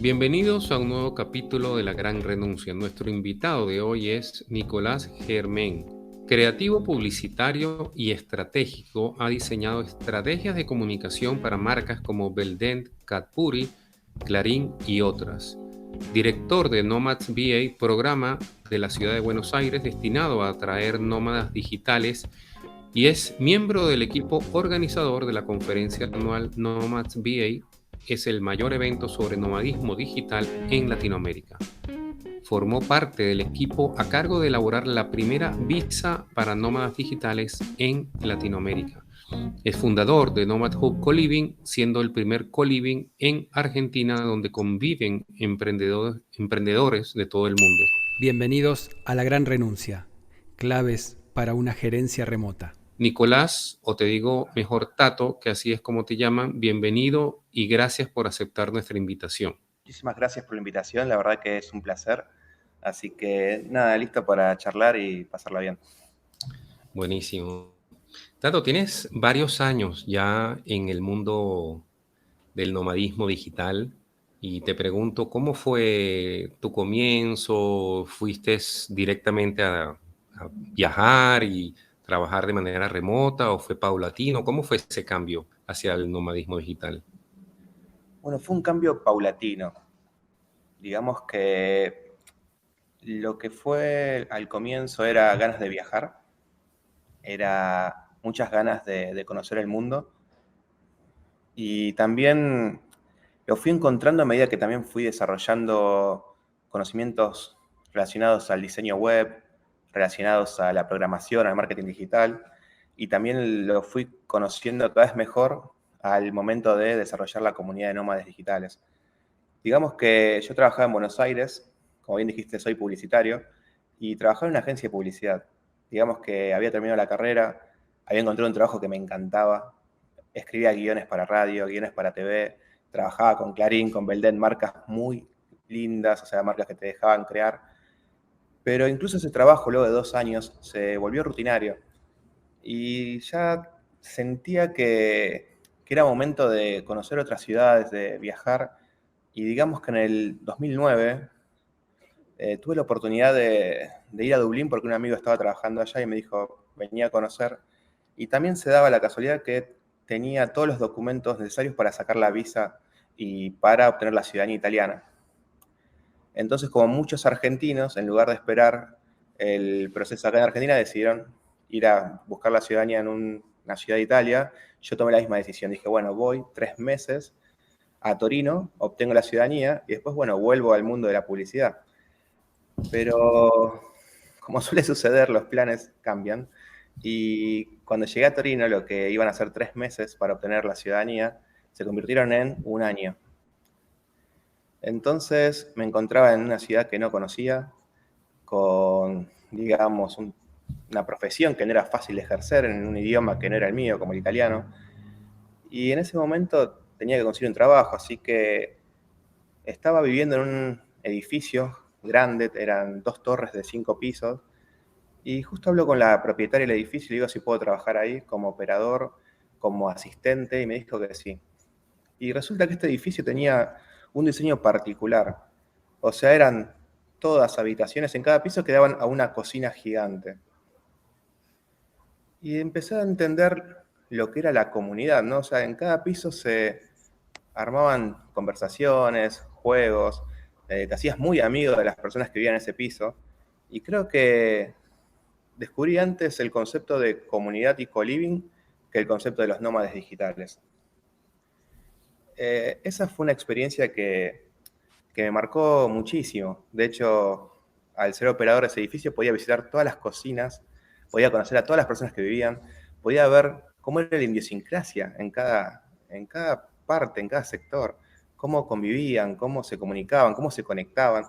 Bienvenidos a un nuevo capítulo de La Gran Renuncia. Nuestro invitado de hoy es Nicolás Germain. Creativo publicitario y estratégico, ha diseñado estrategias de comunicación para marcas como Belden, Cadbury, Clarín y otras. Director de Nomads VA, programa de la ciudad de Buenos Aires destinado a atraer nómadas digitales, y es miembro del equipo organizador de la conferencia anual Nomads VA. Es el mayor evento sobre nomadismo digital en Latinoamérica. Formó parte del equipo a cargo de elaborar la primera visa para nómadas digitales en Latinoamérica. Es fundador de Nomad Hub Coliving, siendo el primer coliving en Argentina donde conviven emprendedores de todo el mundo. Bienvenidos a La Gran Renuncia, claves para una gerencia remota. Nicolás, o te digo mejor Tato, que así es como te llaman, bienvenido y gracias por aceptar nuestra invitación. Muchísimas gracias por la invitación, la verdad que es un placer. Así que nada, listo para charlar y pasarla bien. Buenísimo. Tato, tienes varios años ya en el mundo del nomadismo digital y te pregunto, ¿cómo fue tu comienzo? ¿Fuiste directamente a viajar y trabajar de manera remota o fue paulatino? ¿Cómo fue ese cambio hacia el nomadismo digital? Bueno, fue un cambio paulatino. Digamos que lo que fue al comienzo era ganas de viajar, era muchas ganas de conocer el mundo y también lo fui encontrando a medida que también fui desarrollando conocimientos relacionados al diseño web, relacionados a la programación, al marketing digital, y también lo fui conociendo cada vez mejor al momento de desarrollar la comunidad de nómades digitales. Digamos que yo trabajaba en Buenos Aires, como bien dijiste, soy publicitario, y trabajaba en una agencia de publicidad. Digamos que había terminado la carrera, había encontrado un trabajo que me encantaba, escribía guiones para radio, guiones para TV, trabajaba con Clarín, con Belden, marcas muy lindas, o sea, marcas que te dejaban crear. Pero incluso ese trabajo, luego de 2 años, se volvió rutinario. Y ya sentía que era momento de conocer otras ciudades, de viajar. Y digamos que en el 2009 tuve la oportunidad de ir a Dublín porque un amigo estaba trabajando allá y me dijo, venía a conocer. Y también se daba la casualidad que tenía todos los documentos necesarios para sacar la visa y para obtener la ciudadanía italiana. Entonces, como muchos argentinos, en lugar de esperar el proceso acá en Argentina, decidieron ir a buscar la ciudadanía en una ciudad de Italia. Yo tomé la misma decisión. Dije, bueno, voy 3 meses a Torino, obtengo la ciudadanía y después, bueno, vuelvo al mundo de la publicidad. Pero, como suele suceder, los planes cambian. Y cuando llegué a Torino, lo que iban a ser 3 meses para obtener la ciudadanía, se convirtieron en 1 año. Entonces me encontraba en una ciudad que no conocía, con, digamos, una profesión que no era fácil de ejercer, en un idioma que no era el mío, como el italiano. Y en ese momento tenía que conseguir un trabajo, así que estaba viviendo en un edificio grande, eran 2 torres de 5 pisos, y justo hablo con la propietaria del edificio y le digo si puedo trabajar ahí como operador, como asistente, y me dijo que sí. Y resulta que este edificio tenía un diseño particular. O sea, eran todas habitaciones en cada piso que daban a una cocina gigante. Y empecé a entender lo que era la comunidad, ¿no? O sea, en cada piso se armaban conversaciones, juegos, te hacías muy amigo de las personas que vivían en ese piso. Y creo que descubrí antes el concepto de comunidad y co-living que el concepto de los nómades digitales. Esa fue una experiencia que me marcó muchísimo. De hecho, al ser operador de ese edificio podía visitar todas las cocinas, podía conocer a todas las personas que vivían, podía ver cómo era la idiosincrasia en cada parte, en cada sector, cómo convivían, cómo se comunicaban, cómo se conectaban.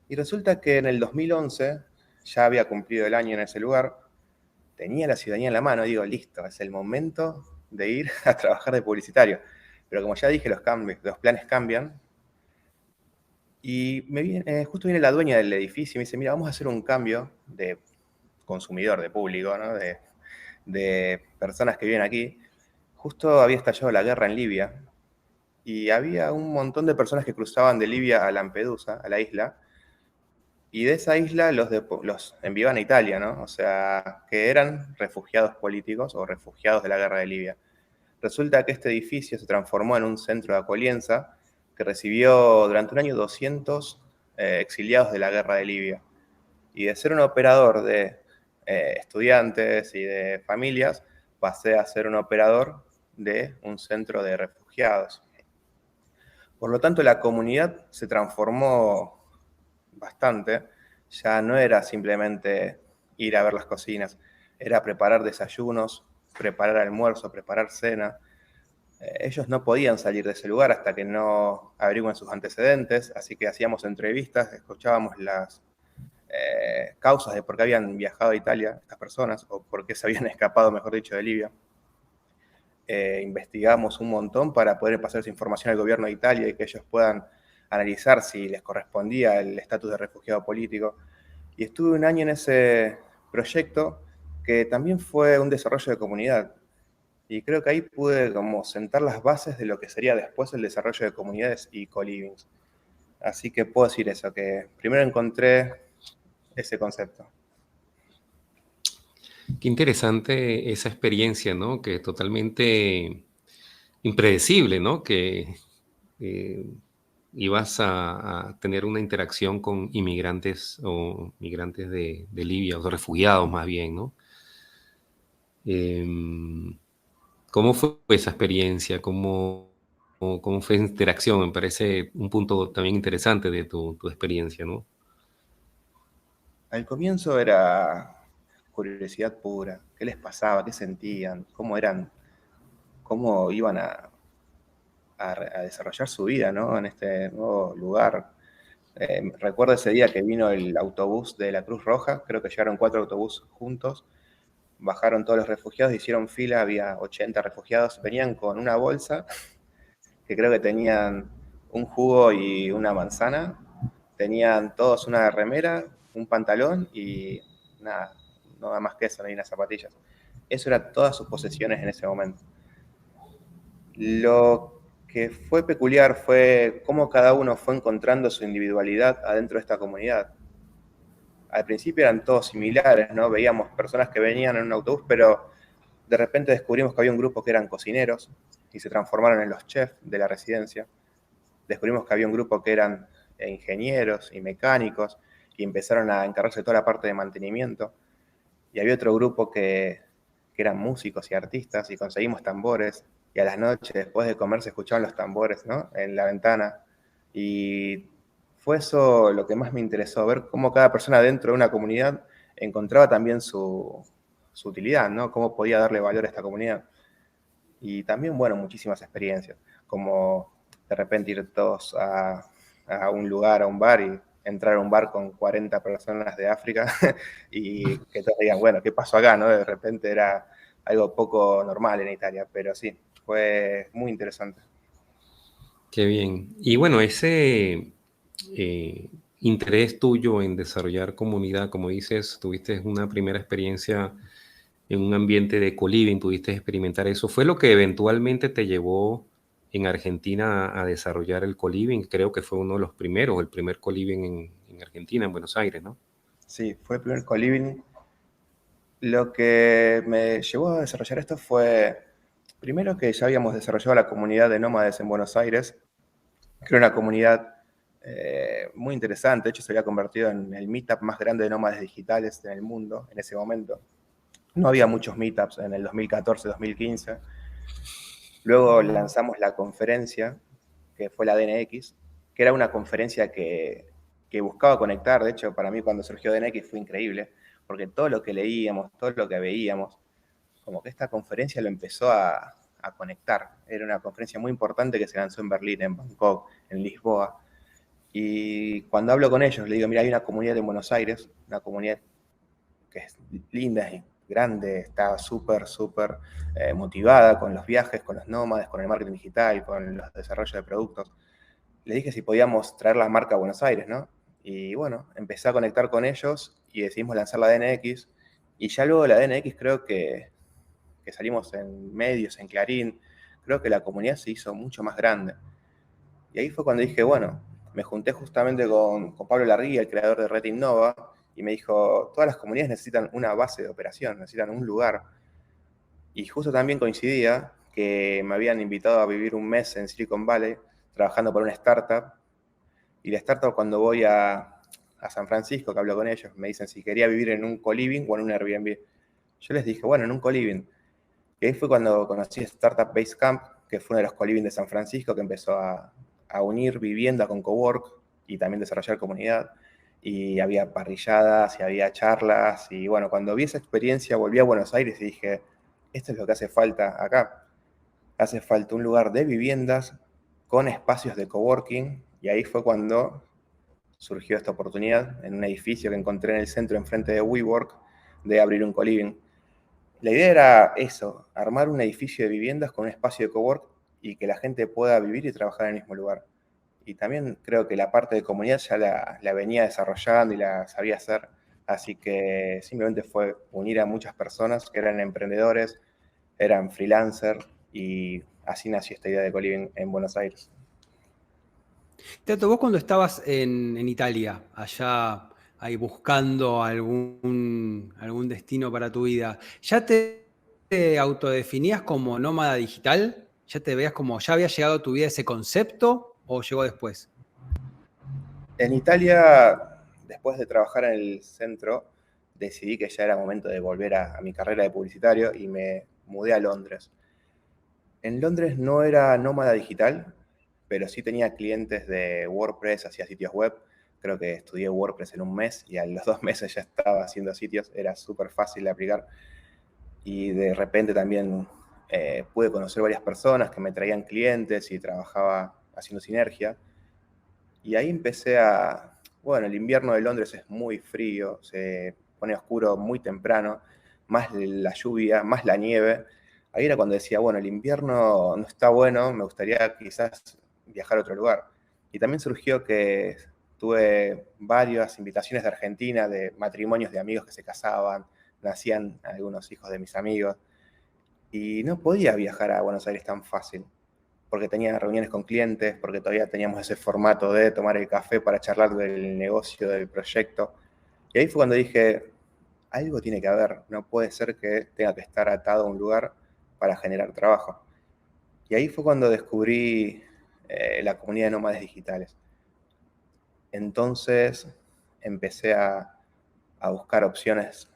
Y resulta que en el 2011, ya había cumplido el año en ese lugar, tenía la ciudadanía en la mano, digo, listo, es el momento de ir a trabajar de publicitario. Pero como ya dije, los planes cambian. Y justo viene la dueña del edificio y me dice, mira, vamos a hacer un cambio de consumidor, de público, ¿no? de personas que viven aquí. Justo había estallado la guerra en Libia y había un montón de personas que cruzaban de Libia a Lampedusa, a la isla, y de esa isla los enviaban a Italia, ¿no? O sea, que eran refugiados políticos o refugiados de la guerra de Libia. Resulta que este edificio se transformó en un centro de acolienza que recibió durante un año 200 exiliados de la guerra de Libia. Y de ser un operador de estudiantes y de familias, pasé a ser un operador de un centro de refugiados. Por lo tanto, la comunidad se transformó bastante. Ya no era simplemente ir a ver las cocinas, era preparar desayunos, preparar almuerzo, preparar cena. Ellos no podían salir de ese lugar hasta que no averigüen sus antecedentes, así que hacíamos entrevistas, escuchábamos las causas de por qué habían viajado a Italia estas personas, o por qué se habían escapado, mejor dicho, de Libia. Investigamos un montón para poder pasar esa información al gobierno de Italia y que ellos puedan analizar si les correspondía el estatus de refugiado político. Y estuve un año en ese proyecto que también fue un desarrollo de comunidad. Y creo que ahí pude como sentar las bases de lo que sería después el desarrollo de comunidades y co-livings. Así que puedo decir eso, que primero encontré ese concepto. Qué interesante esa experiencia, ¿no? Que es totalmente impredecible, ¿no? Que eh, ibas a tener una interacción con inmigrantes o migrantes de Libia, o refugiados más bien, ¿no? Em, ¿Cómo fue esa experiencia? ¿Cómo fue esa interacción? Me parece un punto también interesante de tu experiencia, ¿no? Al comienzo era curiosidad pura. ¿Qué les pasaba? ¿Qué sentían? ¿Cómo eran? ¿Cómo iban a desarrollar su vida, ¿no? En este nuevo lugar? Recuerdo ese día que vino el autobús de la Cruz Roja, creo que llegaron 4 autobuses juntos, bajaron todos los refugiados, hicieron fila, había 80 refugiados, venían con una bolsa que creo que tenían un jugo y una manzana, tenían todos una remera, un pantalón y nada, nada más que eso, ni unas zapatillas. Eso eran todas sus posesiones en ese momento. Lo que fue peculiar fue cómo cada uno fue encontrando su individualidad adentro de esta comunidad. Al principio eran todos similares, ¿no? Veíamos personas que venían en un autobús, pero de repente descubrimos que había un grupo que eran cocineros y se transformaron en los chefs de la residencia. Descubrimos que había un grupo que eran ingenieros y mecánicos y empezaron a encargarse de toda la parte de mantenimiento. Y había otro grupo que eran músicos y artistas y conseguimos tambores y a las noches, después de comer, se escuchaban los tambores, ¿no? En la ventana. Y fue eso lo que más me interesó, ver cómo cada persona dentro de una comunidad encontraba también su utilidad, ¿no? Cómo podía darle valor a esta comunidad. Y también, bueno, muchísimas experiencias, como de repente ir todos a un lugar, a un bar y entrar a un bar con 40 personas de África y que todos digan, bueno, ¿qué pasó acá? ¿No? De repente era algo poco normal en Italia, pero sí, fue muy interesante. Qué bien. Y bueno, ese interés tuyo en desarrollar comunidad, como dices, tuviste una primera experiencia en un ambiente de co-living, pudiste experimentar eso. ¿Fue lo que eventualmente te llevó en Argentina a desarrollar el co-living? Creo que fue uno de los primeros, el primer co-living en Argentina, en Buenos Aires, ¿no? Sí, fue el primer co-living. Lo que me llevó a desarrollar esto fue, primero que ya habíamos desarrollado la comunidad de nómades en Buenos Aires, que era una comunidad muy interesante. De hecho, se había convertido en el meetup más grande de nómades digitales en el mundo en ese momento. No había muchos meetups en el 2014-2015. Luego lanzamos la conferencia, que fue la DNX, que era una conferencia que buscaba conectar. De hecho, para mí cuando surgió DNX fue increíble, porque todo lo que leíamos, todo lo que veíamos, como que esta conferencia lo empezó a conectar. Era una conferencia muy importante que se lanzó en Berlín, en Bangkok, en Lisboa. Y cuando hablo con ellos, le digo, mira, hay una comunidad en Buenos Aires, una comunidad que es linda y grande, está súper motivada con los viajes, con los nómades, con el marketing digital, con los desarrollos de productos. Le dije si podíamos traer la marca a Buenos Aires, ¿no? Y bueno, empecé a conectar con ellos y decidimos lanzar la DNX. Y ya luego la DNX creo que salimos en medios, en Clarín, creo que la comunidad se hizo mucho más grande. Y ahí fue cuando dije, bueno, me junté justamente con Pablo Larría, el creador de Red Innova, y me dijo, todas las comunidades necesitan una base de operación, necesitan un lugar. Y justo también coincidía que me habían invitado a vivir un mes en Silicon Valley, trabajando para una startup. Y la startup, cuando voy a San Francisco, que hablo con ellos, me dicen si quería vivir en un co-living o en un Airbnb. Yo les dije, bueno, en un co-living. Y ahí fue cuando conocí Startup Basecamp, que fue uno de los co-living de San Francisco, que empezó a unir vivienda con cowork y también desarrollar comunidad. Y había parrilladas y había charlas. Y bueno, cuando vi esa experiencia, volví a Buenos Aires y dije, esto es lo que hace falta acá. Hace falta un lugar de viviendas con espacios de coworking. Y ahí fue cuando surgió esta oportunidad en un edificio que encontré en el centro, enfrente de WeWork, de abrir un co-living. La idea era eso, armar un edificio de viviendas con un espacio de cowork y que la gente pueda vivir y trabajar en el mismo lugar. Y también creo que la parte de comunidad ya la venía desarrollando y la sabía hacer, así que simplemente fue unir a muchas personas que eran emprendedores, eran freelancers y así nació esta idea de co-living en Buenos Aires. Tato, vos cuando estabas en Italia, allá ahí buscando algún destino para tu vida, ¿ya te autodefinías como nómada digital? ¿Ya te veías como, ya había llegado a tu vida ese concepto o llegó después? En Italia, después de trabajar en el centro, decidí que ya era momento de volver a mi carrera de publicitario y me mudé a Londres. En Londres no era nómada digital, pero sí tenía clientes de WordPress, hacía sitios web. Creo que estudié WordPress en un mes y a los 2 meses ya estaba haciendo sitios. Era súper fácil de aplicar. Y de repente también pude conocer varias personas que me traían clientes y trabajaba haciendo sinergia. Y ahí empecé a... Bueno, el invierno de Londres es muy frío, se pone oscuro muy temprano, más la lluvia, más la nieve. Ahí era cuando decía, bueno, el invierno no está bueno, me gustaría quizás viajar a otro lugar. Y también surgió que tuve varias invitaciones de Argentina, de matrimonios de amigos que se casaban, nacían algunos hijos de mis amigos, y no podía viajar a Buenos Aires tan fácil porque tenía reuniones con clientes, porque todavía teníamos ese formato de tomar el café para charlar del negocio, del proyecto. Y ahí fue cuando dije, algo tiene que haber, no puede ser que tenga que estar atado a un lugar para generar trabajo. Y ahí fue cuando descubrí la comunidad de nómades digitales. Entonces empecé a buscar opciones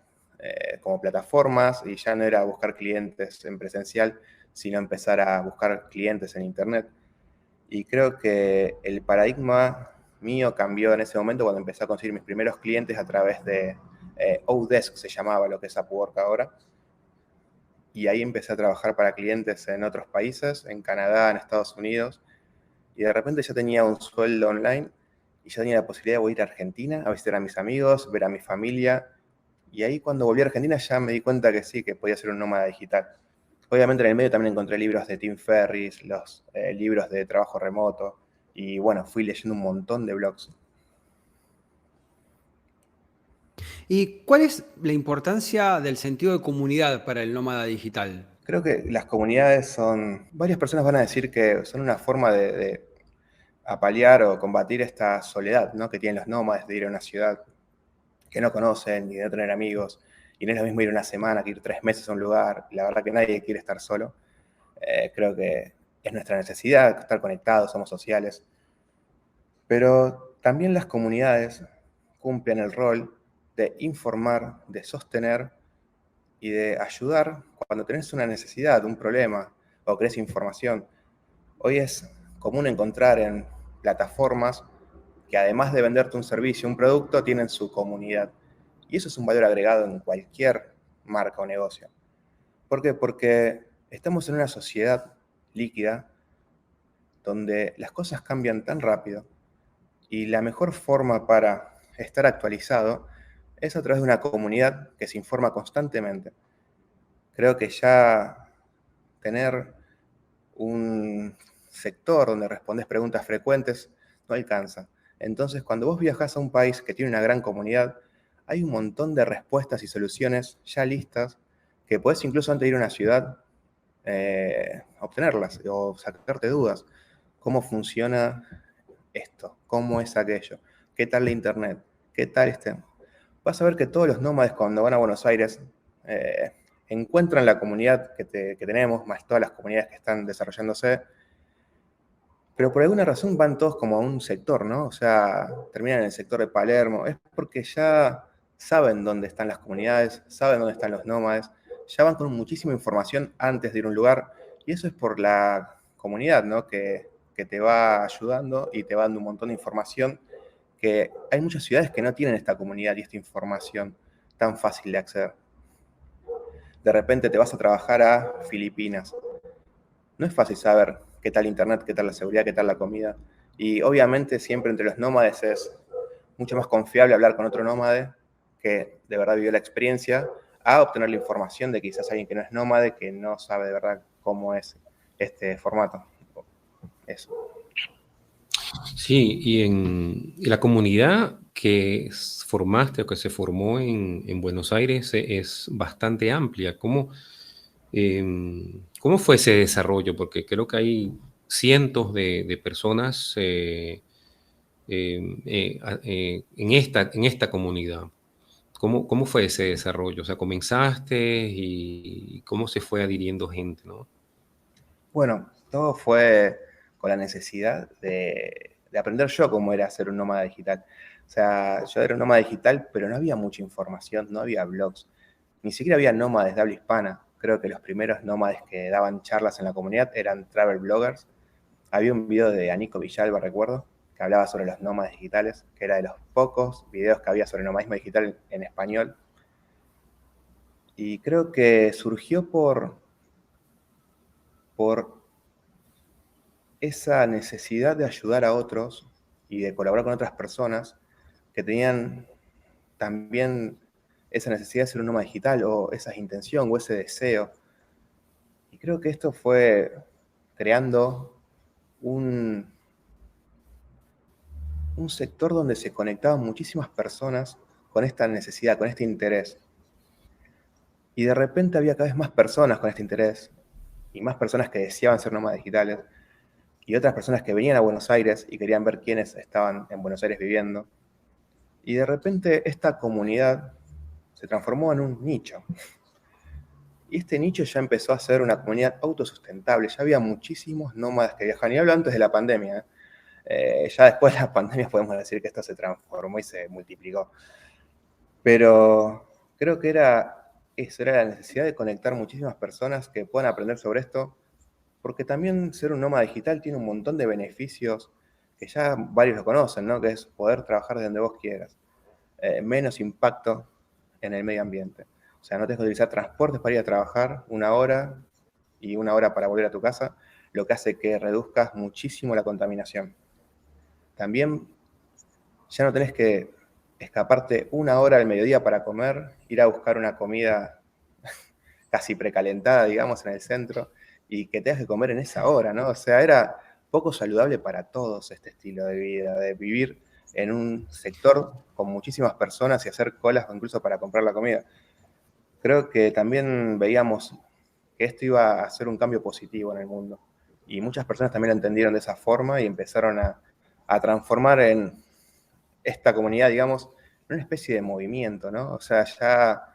como plataformas y ya no era buscar clientes en presencial, sino empezar a buscar clientes en Internet. Y creo que el paradigma mío cambió en ese momento cuando empecé a conseguir mis primeros clientes a través de Odesk, se llamaba lo que es Upwork ahora. Y ahí empecé a trabajar para clientes en otros países, en Canadá, en Estados Unidos. Y de repente ya tenía un sueldo online y ya tenía la posibilidad de ir a Argentina a visitar a mis amigos, ver a mi familia. Y ahí cuando volví a Argentina ya me di cuenta que sí, que podía ser un nómada digital. Obviamente en el medio también encontré libros de Tim Ferriss, los libros de trabajo remoto, y bueno, fui leyendo un montón de blogs. ¿Y cuál es la importancia del sentido de comunidad para el nómada digital? Creo que las comunidades son, varias personas van a decir que son una forma de apalear o combatir esta soledad, ¿no?, que tienen los nómades de ir a una ciudad que no conocen y de no tener amigos. Y no es lo mismo ir una semana que ir 3 meses a un lugar. La verdad que nadie quiere estar solo. Creo que es nuestra necesidad estar conectados, somos sociales. Pero también las comunidades cumplen el rol de informar, de sostener y de ayudar cuando tenés una necesidad, un problema o querés información. Hoy es común encontrar en plataformas que además de venderte un servicio, un producto, tienen su comunidad. Y eso es un valor agregado en cualquier marca o negocio. ¿Por qué? Porque estamos en una sociedad líquida donde las cosas cambian tan rápido y la mejor forma para estar actualizado es a través de una comunidad que se informa constantemente. Creo que ya tener un sector donde respondes preguntas frecuentes no alcanza. Entonces, cuando vos viajás a un país que tiene una gran comunidad, hay un montón de respuestas y soluciones ya listas que podés incluso antes de ir a una ciudad obtenerlas o sacarte dudas. cómo funciona esto, cómo es aquello, qué tal la internet, qué tal vas a ver que todos los nómades cuando van a Buenos Aires encuentran la comunidad que tenemos, más todas las comunidades que están desarrollándose, pero por alguna razón van todos como a un sector, ¿no? O sea, terminan en el sector de Palermo. Es porque ya saben dónde están las comunidades, saben dónde están los nómades, ya van con muchísima información antes de ir a un lugar, y eso es por la comunidad, ¿no? Que te va ayudando y te va dando un montón de información, que hay muchas ciudades que no tienen esta comunidad y esta información tan fácil de acceder. De repente te vas a trabajar a Filipinas. No es fácil saber qué tal internet, qué tal la seguridad, qué tal la comida. Y obviamente siempre entre los nómades es mucho más confiable hablar con otro nómade que de verdad vivió la experiencia, a obtener la información de quizás alguien que no es nómade, que no sabe de verdad cómo es este formato. Eso. Sí, y la comunidad que formaste o que se formó en Buenos Aires es bastante amplia. ¿Cómo fue ese desarrollo? Porque creo que hay cientos de personas en esta comunidad. ¿Cómo fue ese desarrollo? O sea, comenzaste y cómo se fue adhiriendo gente, ¿no? Bueno, todo fue con la necesidad de aprender yo cómo era ser un nómada digital. O sea, yo era un nómada digital, pero no había mucha información, no había blogs, ni siquiera había nómades de habla hispana. Creo que los primeros nómades que daban charlas en la comunidad eran travel bloggers. Había un video de Anico Villalba, recuerdo, que hablaba sobre los nómades digitales, que era de los pocos videos que había sobre nomadismo digital en español. Y creo que surgió por esa necesidad de ayudar a otros y de colaborar con otras personas que tenían también esa necesidad de ser un nómada digital, o esa intención o ese deseo. Y creo que esto fue creando un sector donde se conectaban muchísimas personas con esta necesidad, con este interés. Y de repente había cada vez más personas con este interés, y más personas que deseaban ser nómadas digitales, y otras personas que venían a Buenos Aires y querían ver quiénes estaban en Buenos Aires viviendo. Y de repente esta comunidad se transformó en un nicho. Y este nicho ya empezó a ser una comunidad autosustentable. Ya había muchísimos nómadas que viajaban. Y hablo antes de la pandemia. Ya después de la pandemia podemos decir que esto se transformó y se multiplicó. Pero creo que era la necesidad de conectar muchísimas personas que puedan aprender sobre esto, porque también ser un nómada digital tiene un montón de beneficios que ya varios lo conocen, ¿no? Que es poder trabajar de donde vos quieras. Menos impacto en el medio ambiente. O sea, no tenés que utilizar transportes para ir a trabajar 1 hora y 1 hora para volver a tu casa, lo que hace que reduzcas muchísimo la contaminación. También ya no tenés que escaparte 1 hora al mediodía para comer, ir a buscar una comida casi precalentada, digamos, en el centro, y que tengas que comer en esa hora, ¿no? O sea, era poco saludable para todos este estilo de vida, de vivir en un sector con muchísimas personas y hacer colas incluso para comprar la comida. Creo que también veíamos que esto iba a ser un cambio positivo en el mundo. Y muchas personas también lo entendieron de esa forma y empezaron a transformar en esta comunidad, digamos, en una especie de movimiento, ¿no? O sea, ya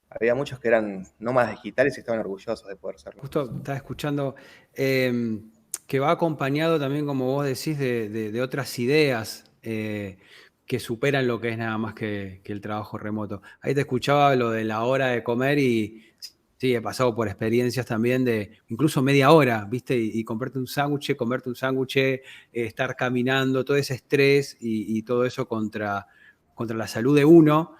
había muchos que eran nómadas digitales y estaban orgullosos de poder serlo. Justo estaba escuchando que va acompañado también, como vos decís, de otras ideas que superan lo que es nada más que el trabajo remoto. Ahí te escuchaba lo de la hora de comer y sí, he pasado por experiencias también de incluso media hora, ¿viste? Y comprarte un sándwich, comerte un sándwich, estar caminando, todo ese estrés y todo eso contra la salud de uno,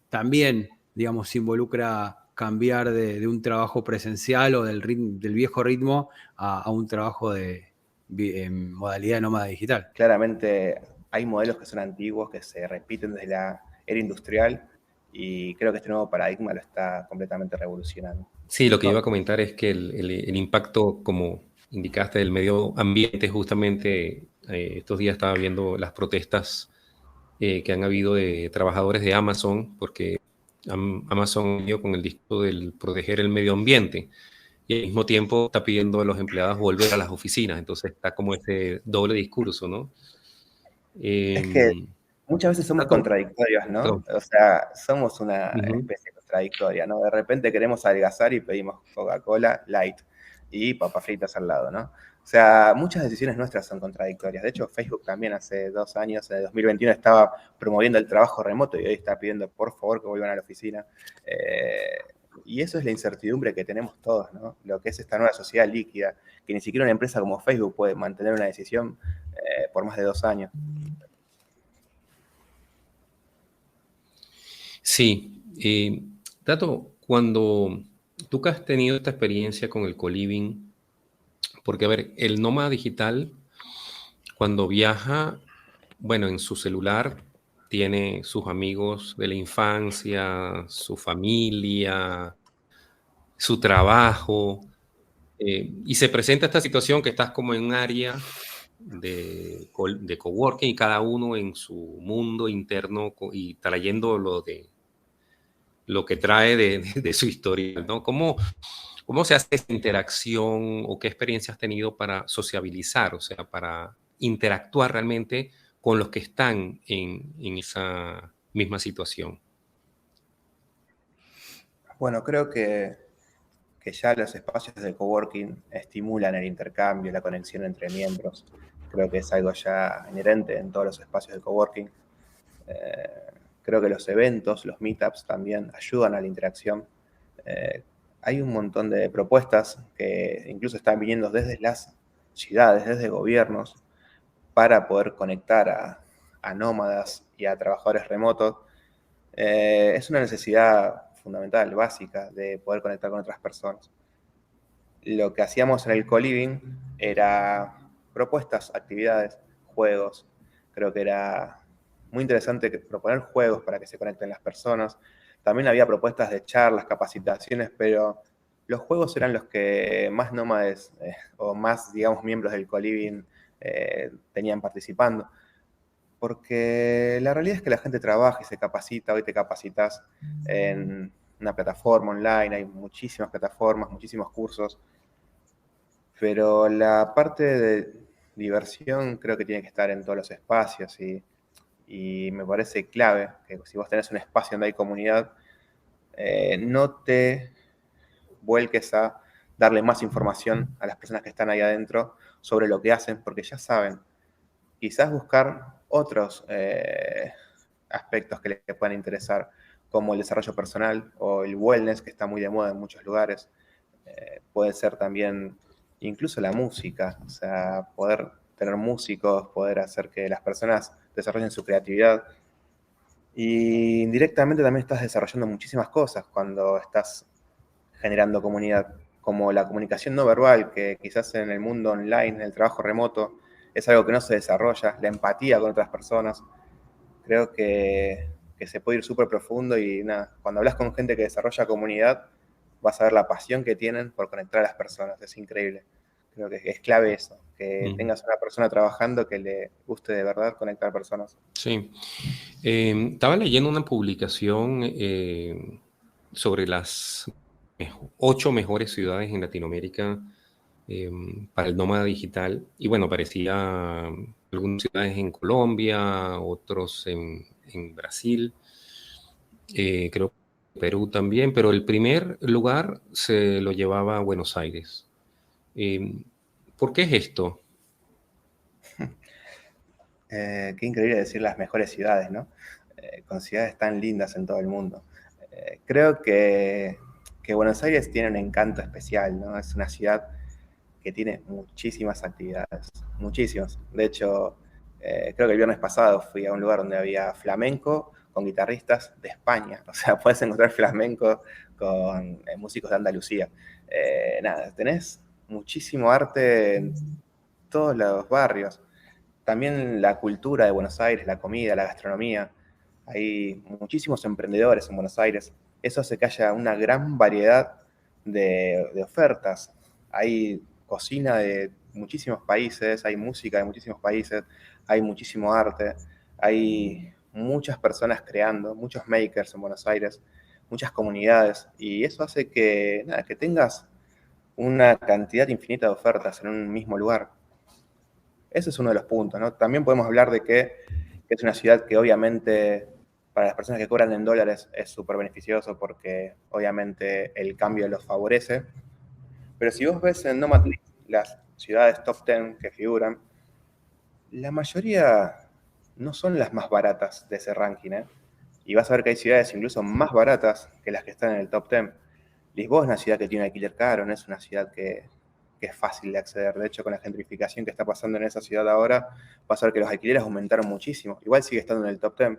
también, digamos, se involucra cambiar de un trabajo presencial o del viejo ritmo a un trabajo en modalidad nómada digital. Claramente hay modelos que son antiguos, que se repiten desde la era industrial, y creo que este nuevo paradigma lo está completamente revolucionando. Sí, lo que iba a comentar es que el impacto, como indicaste, del medio ambiente, justamente estos días estaba viendo las protestas que han habido de trabajadores de Amazon, porque Amazon dio con el disco del proteger el medio ambiente. y al mismo tiempo está pidiendo a los empleados volver a las oficinas. Entonces está como ese doble discurso, ¿no? Es que Em, muchas veces somos Tato, contradictorios, ¿no? perdón. O sea, somos una Ujú. especie contradictoria, ¿no? De repente queremos adelgazar y pedimos Coca-Cola Light y papas fritas al lado, ¿no? O sea, muchas decisiones nuestras son contradictorias. De hecho, Facebook también hace 2 años, en el 2021, estaba promoviendo el trabajo remoto y hoy está pidiendo, por favor, que vuelvan a la oficina. Eh, y eso es la incertidumbre que tenemos todos, ¿no? Lo que es esta nueva sociedad líquida, que ni siquiera una empresa como Facebook puede mantener una decisión por más de 2 años. Sí. Tato, cuando tú que has tenido esta experiencia con el co-living, porque a ver, el nómada digital, cuando viaja, bueno, en su celular tiene sus amigos de la infancia, su familia, su trabajo, y se presenta esta situación que estás como en un área de coworking y cada uno en su mundo interno y trayendo lo que trae de su historia, ¿no? ¿Cómo se hace esa interacción o qué experiencia has tenido para sociabilizar, o sea, para interactuar realmente con los que están en esa misma situación? Bueno, creo que ya los espacios de coworking estimulan el intercambio, la conexión entre miembros. Creo que es algo ya inherente en todos los espacios de coworking. Eh, Creo que los eventos, los meetups también ayudan a la interacción. Eh, Hay un montón de propuestas que incluso están viniendo desde las ciudades, desde gobiernos, para poder conectar a nómadas y a trabajadores remotos. Es una necesidad fundamental, básica, de poder conectar con otras personas. Lo que hacíamos en el co-living era propuestas, actividades, juegos. Creo que era muy interesante proponer juegos para que se conecten las personas. También había propuestas de charlas, capacitaciones, pero los juegos eran los que más nómades o más, digamos, miembros del co-living tenían participando. Porque la realidad es que la gente trabaja y se capacita. Hoy te capacitas en una plataforma online, hay muchísimas plataformas, muchísimos cursos, pero la parte de diversión creo que tiene que estar en todos los espacios y me parece clave que si vos tenés un espacio donde hay comunidad, no te vuelques a darle más información a las personas que están ahí adentro sobre lo que hacen, porque ya saben. Quizás buscar otros aspectos que les puedan interesar, como el desarrollo personal o el wellness, que está muy de moda en muchos lugares. Puede ser también incluso la música, o sea, poder tener músicos, poder hacer que las personas desarrollen su creatividad. Y indirectamente también estás desarrollando muchísimas cosas cuando estás generando comunidad, como la comunicación no verbal, que quizás en el mundo online, en el trabajo remoto, es algo que no se desarrolla, la empatía con otras personas. Creo que se puede ir súper profundo y nada, cuando hablas con gente que desarrolla comunidad, vas a ver la pasión que tienen por conectar a las personas, es increíble. Creo que es clave eso, que Mm, tengas una persona trabajando que le guste de verdad conectar personas. sí. Estaba leyendo una publicación sobre las 8 mejores ciudades en Latinoamérica para el nómada digital. Y bueno, parecía algunas ciudades en Colombia, otros en Brasil, creo que Perú también, pero el primer lugar se lo llevaba a Buenos Aires. Eh, ¿Por qué es esto? Qué increíble decir las mejores ciudades, ¿no? Con ciudades tan lindas en todo el mundo. Creo que Buenos Aires tiene un encanto especial, ¿no? Es una ciudad que tiene muchísimas actividades, muchísimas. De hecho, creo que el viernes pasado fui a un lugar donde había flamenco con guitarristas de España. O sea, puedes encontrar flamenco con músicos de Andalucía. Nada, tenés muchísimo arte en todos los barrios. También la cultura de Buenos Aires, la comida, la gastronomía. Hay muchísimos emprendedores en Buenos Aires. Eso hace que haya una gran variedad de ofertas. Hay cocina de muchísimos países, hay música de muchísimos países, hay muchísimo arte, hay muchas personas creando, muchos makers en Buenos Aires, muchas comunidades. Y eso hace que, nada, que tengas una cantidad infinita de ofertas en un mismo lugar. Ese es uno de los puntos, ¿no? También podemos hablar de que es una ciudad que obviamente para las personas que cobran en dólares es súper beneficioso porque obviamente el cambio los favorece. Pero si vos ves en Nomadlist las ciudades top 10 que figuran, la mayoría no son las más baratas de ese ranking, ¿eh? Y vas a ver que hay ciudades incluso más baratas que las que están en el top 10. Lisboa es una ciudad que tiene un alquiler caro, no es una ciudad que es fácil de acceder. De hecho, con la gentrificación que está pasando en esa ciudad ahora, vas a ver que los alquileres aumentaron muchísimo. Igual sigue estando en el top 10.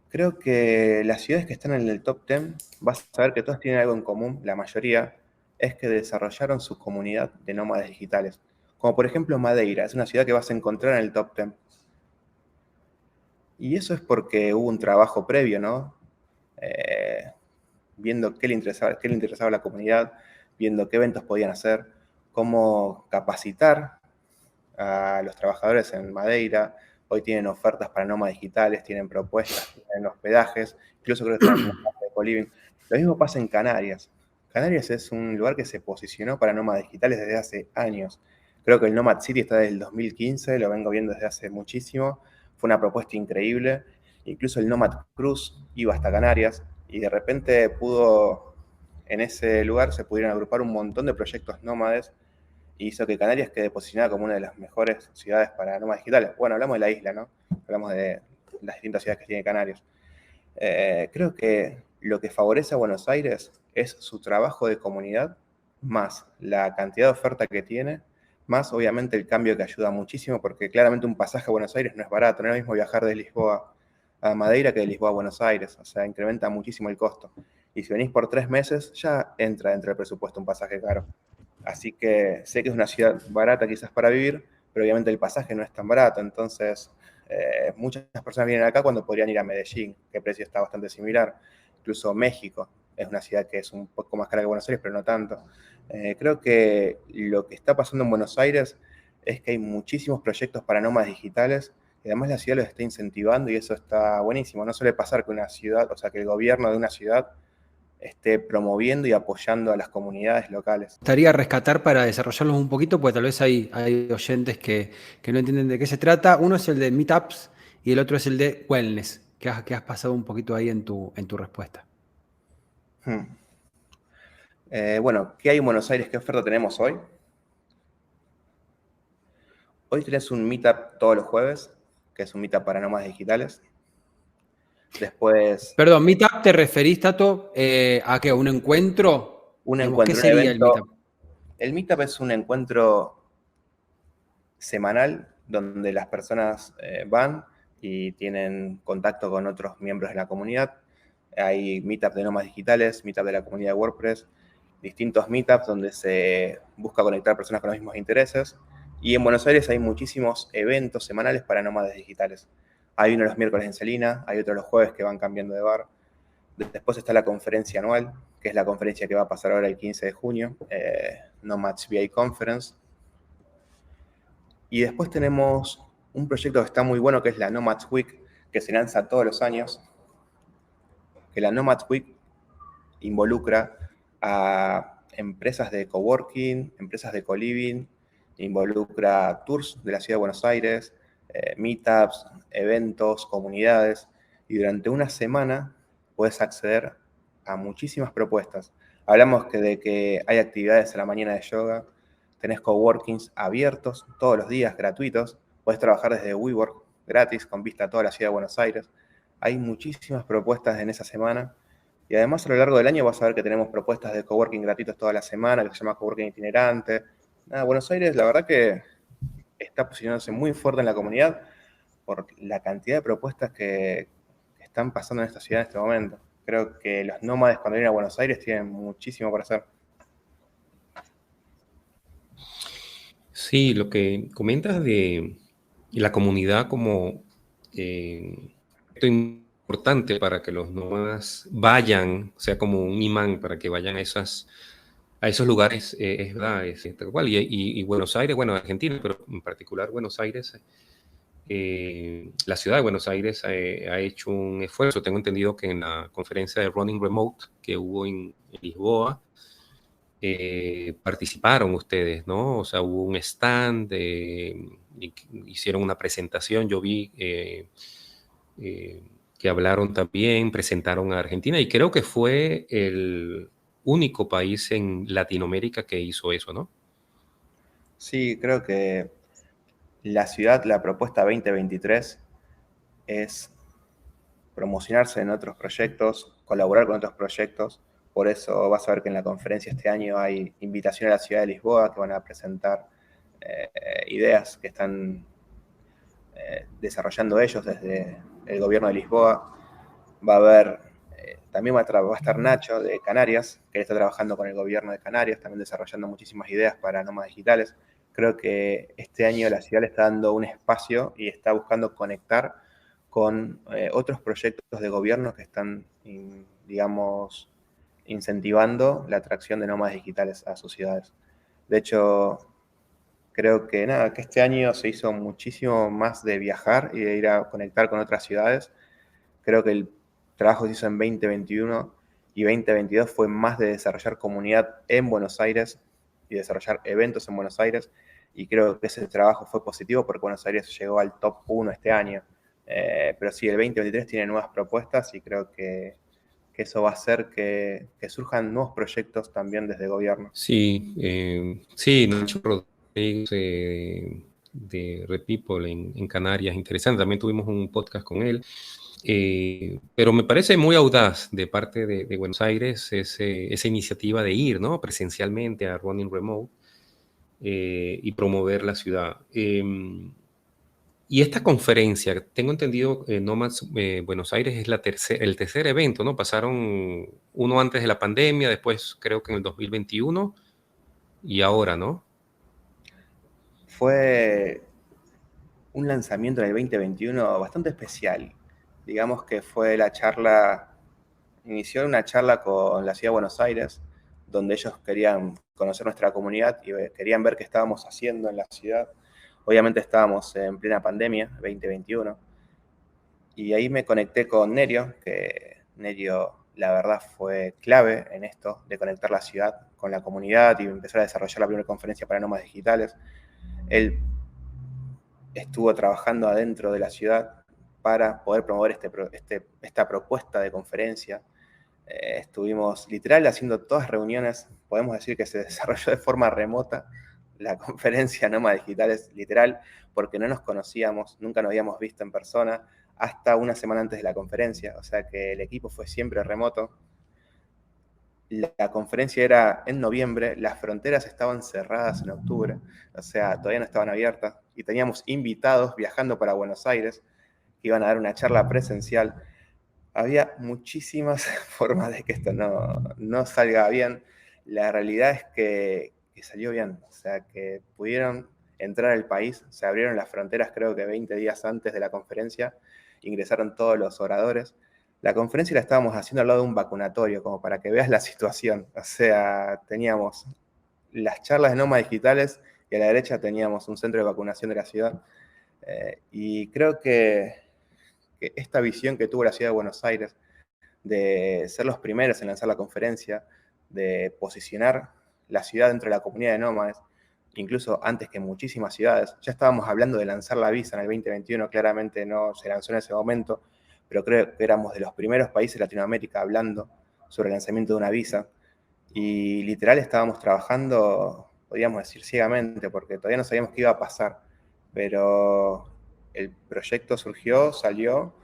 Creo que las ciudades que están en el top 10, vas a ver que todas tienen algo en común, la mayoría, es que desarrollaron su comunidad de nómadas digitales. Como por ejemplo Madeira, es una ciudad que vas a encontrar en el top 10. Y eso es porque hubo un trabajo previo, ¿no? Viendo qué le interesaba a la comunidad, viendo qué eventos podían hacer, cómo capacitar a los trabajadores en Madeira. Hoy tienen ofertas para nómadas digitales, tienen propuestas, tienen hospedajes, incluso creo que están en una parte de co-living. Lo mismo pasa en Canarias. Canarias es un lugar que se posicionó para nómadas digitales desde hace años. Creo que el Nomad City está desde el 2015, lo vengo viendo desde hace muchísimo. Fue una propuesta increíble. Incluso el Nomad Cruise iba hasta Canarias y de repente en ese lugar se pudieron agrupar un montón de proyectos nómades y hizo que Canarias quede posicionada como una de las mejores ciudades para nómadas digitales. Bueno, hablamos de la isla, ¿no? Hablamos de las distintas ciudades que tiene Canarias. Creo que lo que favorece a Buenos Aires es su trabajo de comunidad, más la cantidad de oferta que tiene, más obviamente el cambio que ayuda muchísimo, porque claramente un pasaje a Buenos Aires no es barato, no es lo mismo viajar de Lisboa a Madeira que de Lisboa a Buenos Aires, o sea, incrementa muchísimo el costo. Y si venís por 3 meses, ya entra dentro del presupuesto un pasaje caro. Así que sé que es una ciudad barata quizás para vivir, pero obviamente el pasaje no es tan barato, entonces muchas personas vienen acá cuando podrían ir a Medellín, que el precio está bastante similar. Incluso México es una ciudad que es un poco más cara que Buenos Aires, pero no tanto. Creo que lo que está pasando en Buenos Aires es que hay muchísimos proyectos para nómadas digitales y además la ciudad los está incentivando y eso está buenísimo. No suele pasar que una ciudad, o sea, que el gobierno de una ciudad esté promoviendo y apoyando a las comunidades locales. Me gustaría rescatar para desarrollarlos un poquito, porque tal vez hay oyentes que no entienden de qué se trata. Uno es el de Meetups y el otro es el de Wellness, que has pasado un poquito ahí en tu respuesta. Bueno, ¿qué hay en Buenos Aires? ¿Qué oferta tenemos hoy? Hoy tenés un meetup todos los jueves, que es un meetup para nómadas digitales. Después... Perdón, ¿Meetup te referís, Tato, a qué? ¿Un encuentro? Un Digamos, ¿qué encuentro, un sería el evento. Meetup? El meetup es un encuentro semanal donde las personas van y tienen contacto con otros miembros de la comunidad. Hay meetup de nómadas digitales, meetup de la comunidad de WordPress, distintos meetups donde se busca conectar personas con los mismos intereses. Y en Buenos Aires hay muchísimos eventos semanales para nómadas digitales. Hay uno los miércoles en Celina, hay otro los jueves que van cambiando de bar. Después está la conferencia anual, que es la conferencia que va a pasar ahora el 15 de junio, Nomads VA Conference. Y después tenemos un proyecto que está muy bueno, que es la Nomads Week, que se lanza todos los años. Que la Nomads Week involucra a empresas de coworking, empresas de co-living, involucra tours de la ciudad de Buenos Aires, meetups, eventos, comunidades, y durante una semana puedes acceder a muchísimas propuestas. Hablamos de que hay actividades a la mañana de yoga, tenés coworkings abiertos todos los días, gratuitos, puedes trabajar desde WeWork gratis, con vista a toda la ciudad de Buenos Aires. Hay muchísimas propuestas en esa semana. Y además a lo largo del año vas a ver que tenemos propuestas de coworking gratuitos toda la semana, que se llama coworking itinerante. Buenos Aires, la verdad que está posicionándose muy fuerte en la comunidad por la cantidad de propuestas que están pasando en esta ciudad en este momento. Creo que los nómades cuando vienen a Buenos Aires tienen muchísimo por hacer. Sí, lo que comentas de la comunidad como importante para que los nómadas vayan, o sea, como un imán para que vayan a esos lugares, es verdad, es tal cual. Y Buenos Aires, bueno, Argentina, pero en particular Buenos Aires, la ciudad de Buenos Aires ha hecho un esfuerzo. Tengo entendido que en la conferencia de Running Remote que hubo en Lisboa, participaron ustedes, ¿no? O sea, hubo un stand, hicieron una presentación, yo vi eh, que hablaron también, presentaron a Argentina y creo que fue el único país en Latinoamérica que hizo eso, ¿no? Sí, creo que la ciudad, la propuesta 2023 es promocionarse en otros proyectos, colaborar con otros proyectos. Por eso vas a ver que en la conferencia este año hay invitación a la ciudad de Lisboa que van a presentar ideas que están desarrollando ellos desde el gobierno de Lisboa. Va a haber, también va a estar Nacho de Canarias, que está trabajando con el gobierno de Canarias, también desarrollando muchísimas ideas para nómadas digitales. Creo que este año la ciudad le está dando un espacio y está buscando conectar con otros proyectos de gobierno que están, digamos, incentivando la atracción de nómadas digitales a sus ciudades. De hecho, creo que nada, que este año se hizo muchísimo más de viajar y de ir a conectar con otras ciudades. Creo que el trabajo que se hizo en 2021 y 2022 fue más de desarrollar comunidad en Buenos Aires y desarrollar eventos en Buenos Aires. Y creo que ese trabajo fue positivo porque Buenos Aires llegó al top 1 este año. Pero sí, el 2023 tiene nuevas propuestas y creo que eso va a hacer que surjan nuevos proyectos también desde el gobierno. Sí, sí, Nacho Rodríguez de Red People en Canarias, interesante. También tuvimos un podcast con él. Pero me parece muy audaz de parte de Buenos Aires esa iniciativa de ir, ¿no? Presencialmente a Running Remote y promover la ciudad. Y esta conferencia, tengo entendido, Nomads Buenos Aires es el tercer evento, ¿no? Pasaron uno antes de la pandemia, después creo que en el 2021 y ahora, ¿no? Fue un lanzamiento en el 2021 bastante especial. Digamos que fue la charla, inició una charla con la Ciudad de Buenos Aires, donde ellos querían conocer nuestra comunidad y querían ver qué estábamos haciendo en la ciudad. Obviamente estábamos en plena pandemia, 2021, y ahí me conecté con Nerio, que Nerio la verdad fue clave en esto de conectar la ciudad con la comunidad y empezar a desarrollar la primera conferencia para nómadas digitales. Él estuvo trabajando adentro de la ciudad para poder promover esta propuesta de conferencia. Estuvimos literal haciendo todas reuniones, podemos decir que se desarrolló de forma remota la conferencia Nómadas Digitales, literal, porque no nos conocíamos, nunca nos habíamos visto en persona, hasta una semana antes de la conferencia, o sea que el equipo fue siempre remoto. La conferencia era en noviembre, las fronteras estaban cerradas en octubre, o sea, todavía no estaban abiertas, y teníamos invitados viajando para Buenos Aires que iban a dar una charla presencial. Había muchísimas formas de que esto no salga bien. La realidad es que salió bien, o sea, que pudieron entrar al país, se abrieron las fronteras creo que 20 días antes de la conferencia, ingresaron todos los oradores. La conferencia la estábamos haciendo al lado de un vacunatorio, como para que veas la situación. O sea, teníamos las charlas de nómadas digitales y a la derecha teníamos un centro de vacunación de la ciudad. Y creo que esta visión que tuvo la ciudad de Buenos Aires de ser los primeros en lanzar la conferencia, de posicionar la ciudad dentro de la comunidad de nómades, incluso antes que muchísimas ciudades. Ya estábamos hablando de lanzar la visa en el 2021, claramente no se lanzó en ese momento, pero creo que éramos de los primeros países de Latinoamérica hablando sobre el lanzamiento de una visa. Y literal estábamos trabajando, podríamos decir ciegamente, porque todavía no sabíamos qué iba a pasar, pero el proyecto surgió, salió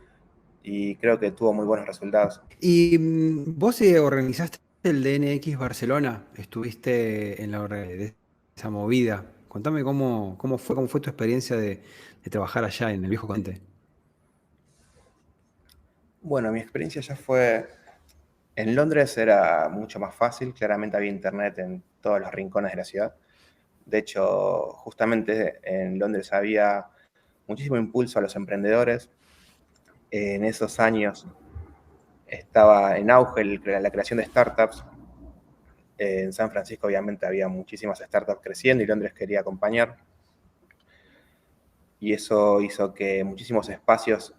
y creo que tuvo muy buenos resultados. Y vos organizaste el DNX Barcelona, estuviste en de esa movida. Contame cómo fue tu experiencia de trabajar allá en el viejo continente. Bueno, mi experiencia ya fue... En Londres era mucho más fácil, claramente había internet en todos los rincones de la ciudad. De hecho, justamente en Londres había muchísimo impulso a los emprendedores. En esos años estaba en auge la creación de startups. En San Francisco obviamente había muchísimas startups creciendo y Londres quería acompañar. Y eso hizo que muchísimos espacios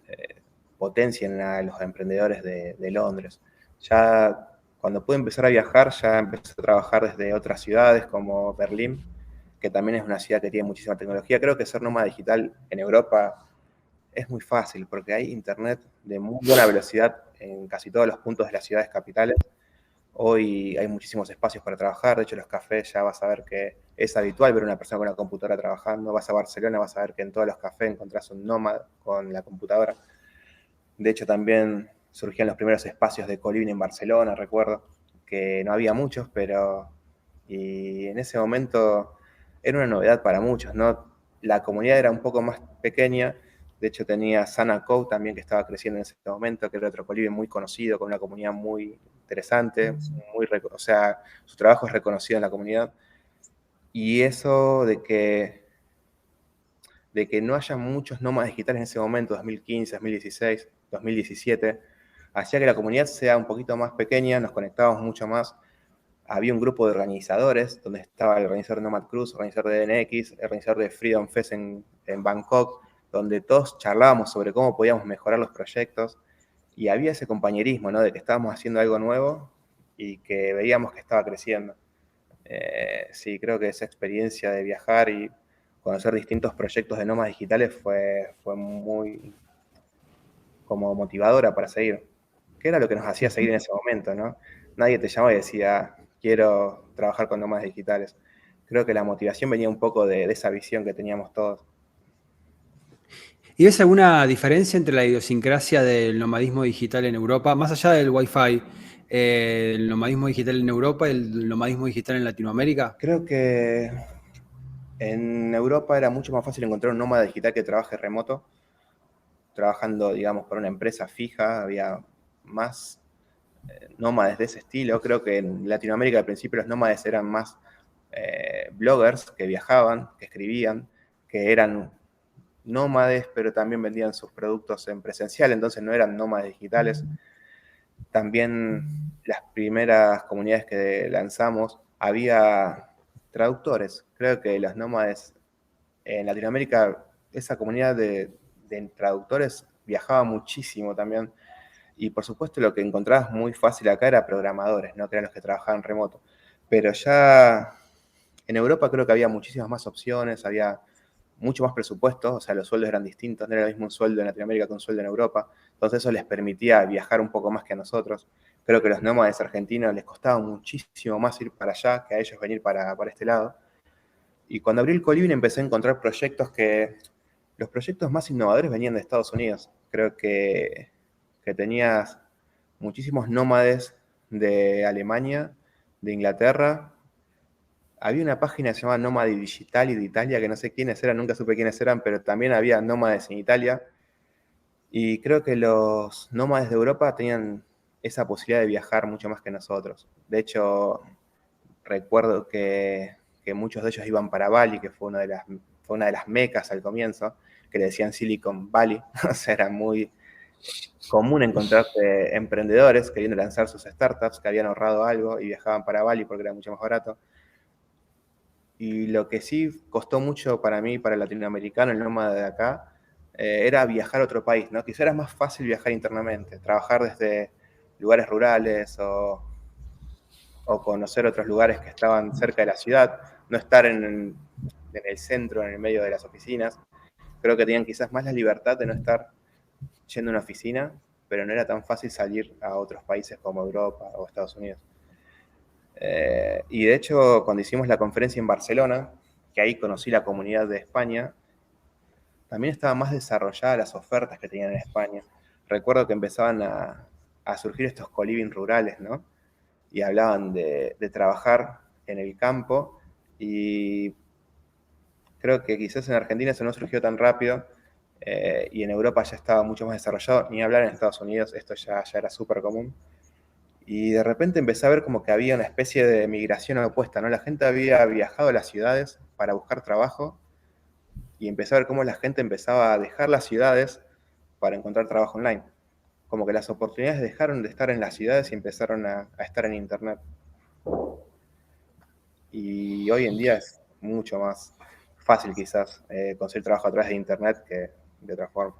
potencien a los emprendedores de Londres. Ya Cuando pude empezar a viajar, ya empecé a trabajar desde otras ciudades como Berlín, que también es una ciudad que tiene muchísima tecnología. Creo que ser nómada digital en Europa es muy fácil porque hay internet de muy buena velocidad en casi todos los puntos de las ciudades capitales. Hoy hay muchísimos espacios para trabajar. De hecho, los cafés ya vas a ver que es habitual ver una persona con una computadora trabajando. Vas a Barcelona, vas a ver que en todos los cafés encontrás un nómada con la computadora. De hecho, también surgían los primeros espacios de co-living en Barcelona, recuerdo, que no había muchos, pero y en ese momento era una novedad para muchos, ¿no? La comunidad era un poco más pequeña, de hecho tenía Sana Code también que estaba creciendo en ese momento, que era otro co-living muy conocido, con una comunidad muy interesante, o sea, su trabajo es reconocido en la comunidad. Y eso de que no haya muchos nómadas digitales en ese momento, 2015, 2016, 2017, hacía que la comunidad sea un poquito más pequeña, nos conectábamos mucho más. Había un grupo de organizadores, donde estaba el organizador de Nomad Cruise, el organizador de DNX, el organizador de Freedom Fest en Bangkok, donde todos charlábamos sobre cómo podíamos mejorar los proyectos, y había ese compañerismo, ¿no? De que estábamos haciendo algo nuevo y que veíamos que estaba creciendo. Sí, creo que esa experiencia de viajar y conocer distintos proyectos de nómadas digitales fue muy como motivadora para seguir, que era lo que nos hacía seguir en ese momento, ¿no? Nadie te llamaba y decía, quiero trabajar con nómadas digitales. Creo que la motivación venía un poco de esa visión que teníamos todos. ¿Y ves alguna diferencia entre la idiosincrasia del nomadismo digital en Europa, más allá del Wi-Fi, el nomadismo digital en Europa y el nomadismo digital en Latinoamérica? Creo que en Europa era mucho más fácil encontrar un nómada digital que trabaje remoto, trabajando, digamos, por una empresa fija, había más nómades de ese estilo. Creo que en Latinoamérica al principio los nómades eran más bloggers que viajaban, que escribían, que eran nómades, pero también vendían sus productos en presencial, entonces no eran nómades digitales. También las primeras comunidades que lanzamos había traductores. Creo que los nómades en Latinoamérica, esa comunidad de traductores viajaba muchísimo también. Y por supuesto lo que encontrabas muy fácil acá era programadores, ¿no? Que eran los que trabajaban remoto. Pero ya en Europa creo que había muchísimas más opciones, había mucho más presupuesto, o sea, los sueldos eran distintos, no era el mismo un sueldo en Latinoamérica que un sueldo en Europa. Entonces eso les permitía viajar un poco más que a nosotros. Creo que a los nómades argentinos les costaba muchísimo más ir para allá que a ellos venir para este lado. Y cuando abrí el co-living empecé a encontrar proyectos que... Los proyectos más innovadores venían de Estados Unidos. Creo que tenías muchísimos nómades de Alemania, de Inglaterra. Había una página que se llamaba Nómade Digital y de Italia, que no sé quiénes eran, nunca supe quiénes eran, pero también había nómades en Italia. Y creo que los nómades de Europa tenían esa posibilidad de viajar mucho más que nosotros. De hecho, recuerdo que muchos de ellos iban para Bali, que fue una de las mecas al comienzo, que le decían Silicon Valley. O sea, era muy común encontrarte emprendedores queriendo lanzar sus startups que habían ahorrado algo y viajaban para Bali porque era mucho más barato. Y lo que sí costó mucho para mí, para el latinoamericano, el nómada de acá, era viajar a otro país, ¿no? Quizá era más fácil viajar internamente, trabajar desde lugares rurales o conocer otros lugares que estaban cerca de la ciudad, no estar en el centro, en el medio de las oficinas. Creo que tenían quizás más la libertad de no estar yendo a una oficina, pero no era tan fácil salir a otros países como Europa o Estados Unidos. Y de hecho, cuando hicimos la conferencia en Barcelona, que ahí conocí la comunidad de España, también estaban más desarrolladas las ofertas que tenían en España. Recuerdo que empezaban a surgir estos co-living rurales, ¿no? Y hablaban de trabajar en el campo, y creo que quizás en Argentina eso no surgió tan rápido, y en Europa ya estaba mucho más desarrollado, ni hablar en Estados Unidos, esto ya era súper común. Y de repente empecé a ver como que había una especie de migración opuesta, ¿no? La gente había viajado a las ciudades para buscar trabajo, y empecé a ver cómo la gente empezaba a dejar las ciudades para encontrar trabajo online. Como que las oportunidades dejaron de estar en las ciudades y empezaron a estar en Internet. Y hoy en día es mucho más fácil quizás conseguir trabajo a través de Internet que de otra forma.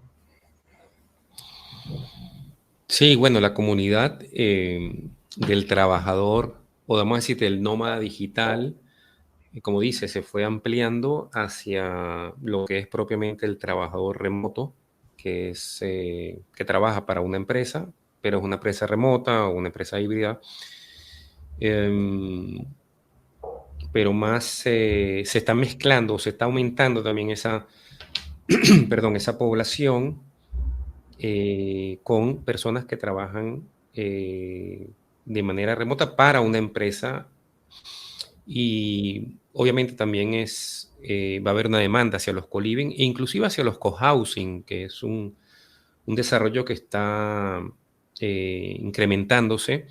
Sí, bueno, la comunidad del trabajador, podemos decir, del nómada digital, y como dice, se fue ampliando hacia lo que es propiamente el trabajador remoto, que es que trabaja para una empresa, pero es una empresa remota o una empresa híbrida. Em, pero más se está mezclando, se está aumentando también esa, perdón, esa población con personas que trabajan de manera remota para una empresa y obviamente también va a haber una demanda hacia los co-living e inclusive hacia los co-housing, que es un desarrollo que está incrementándose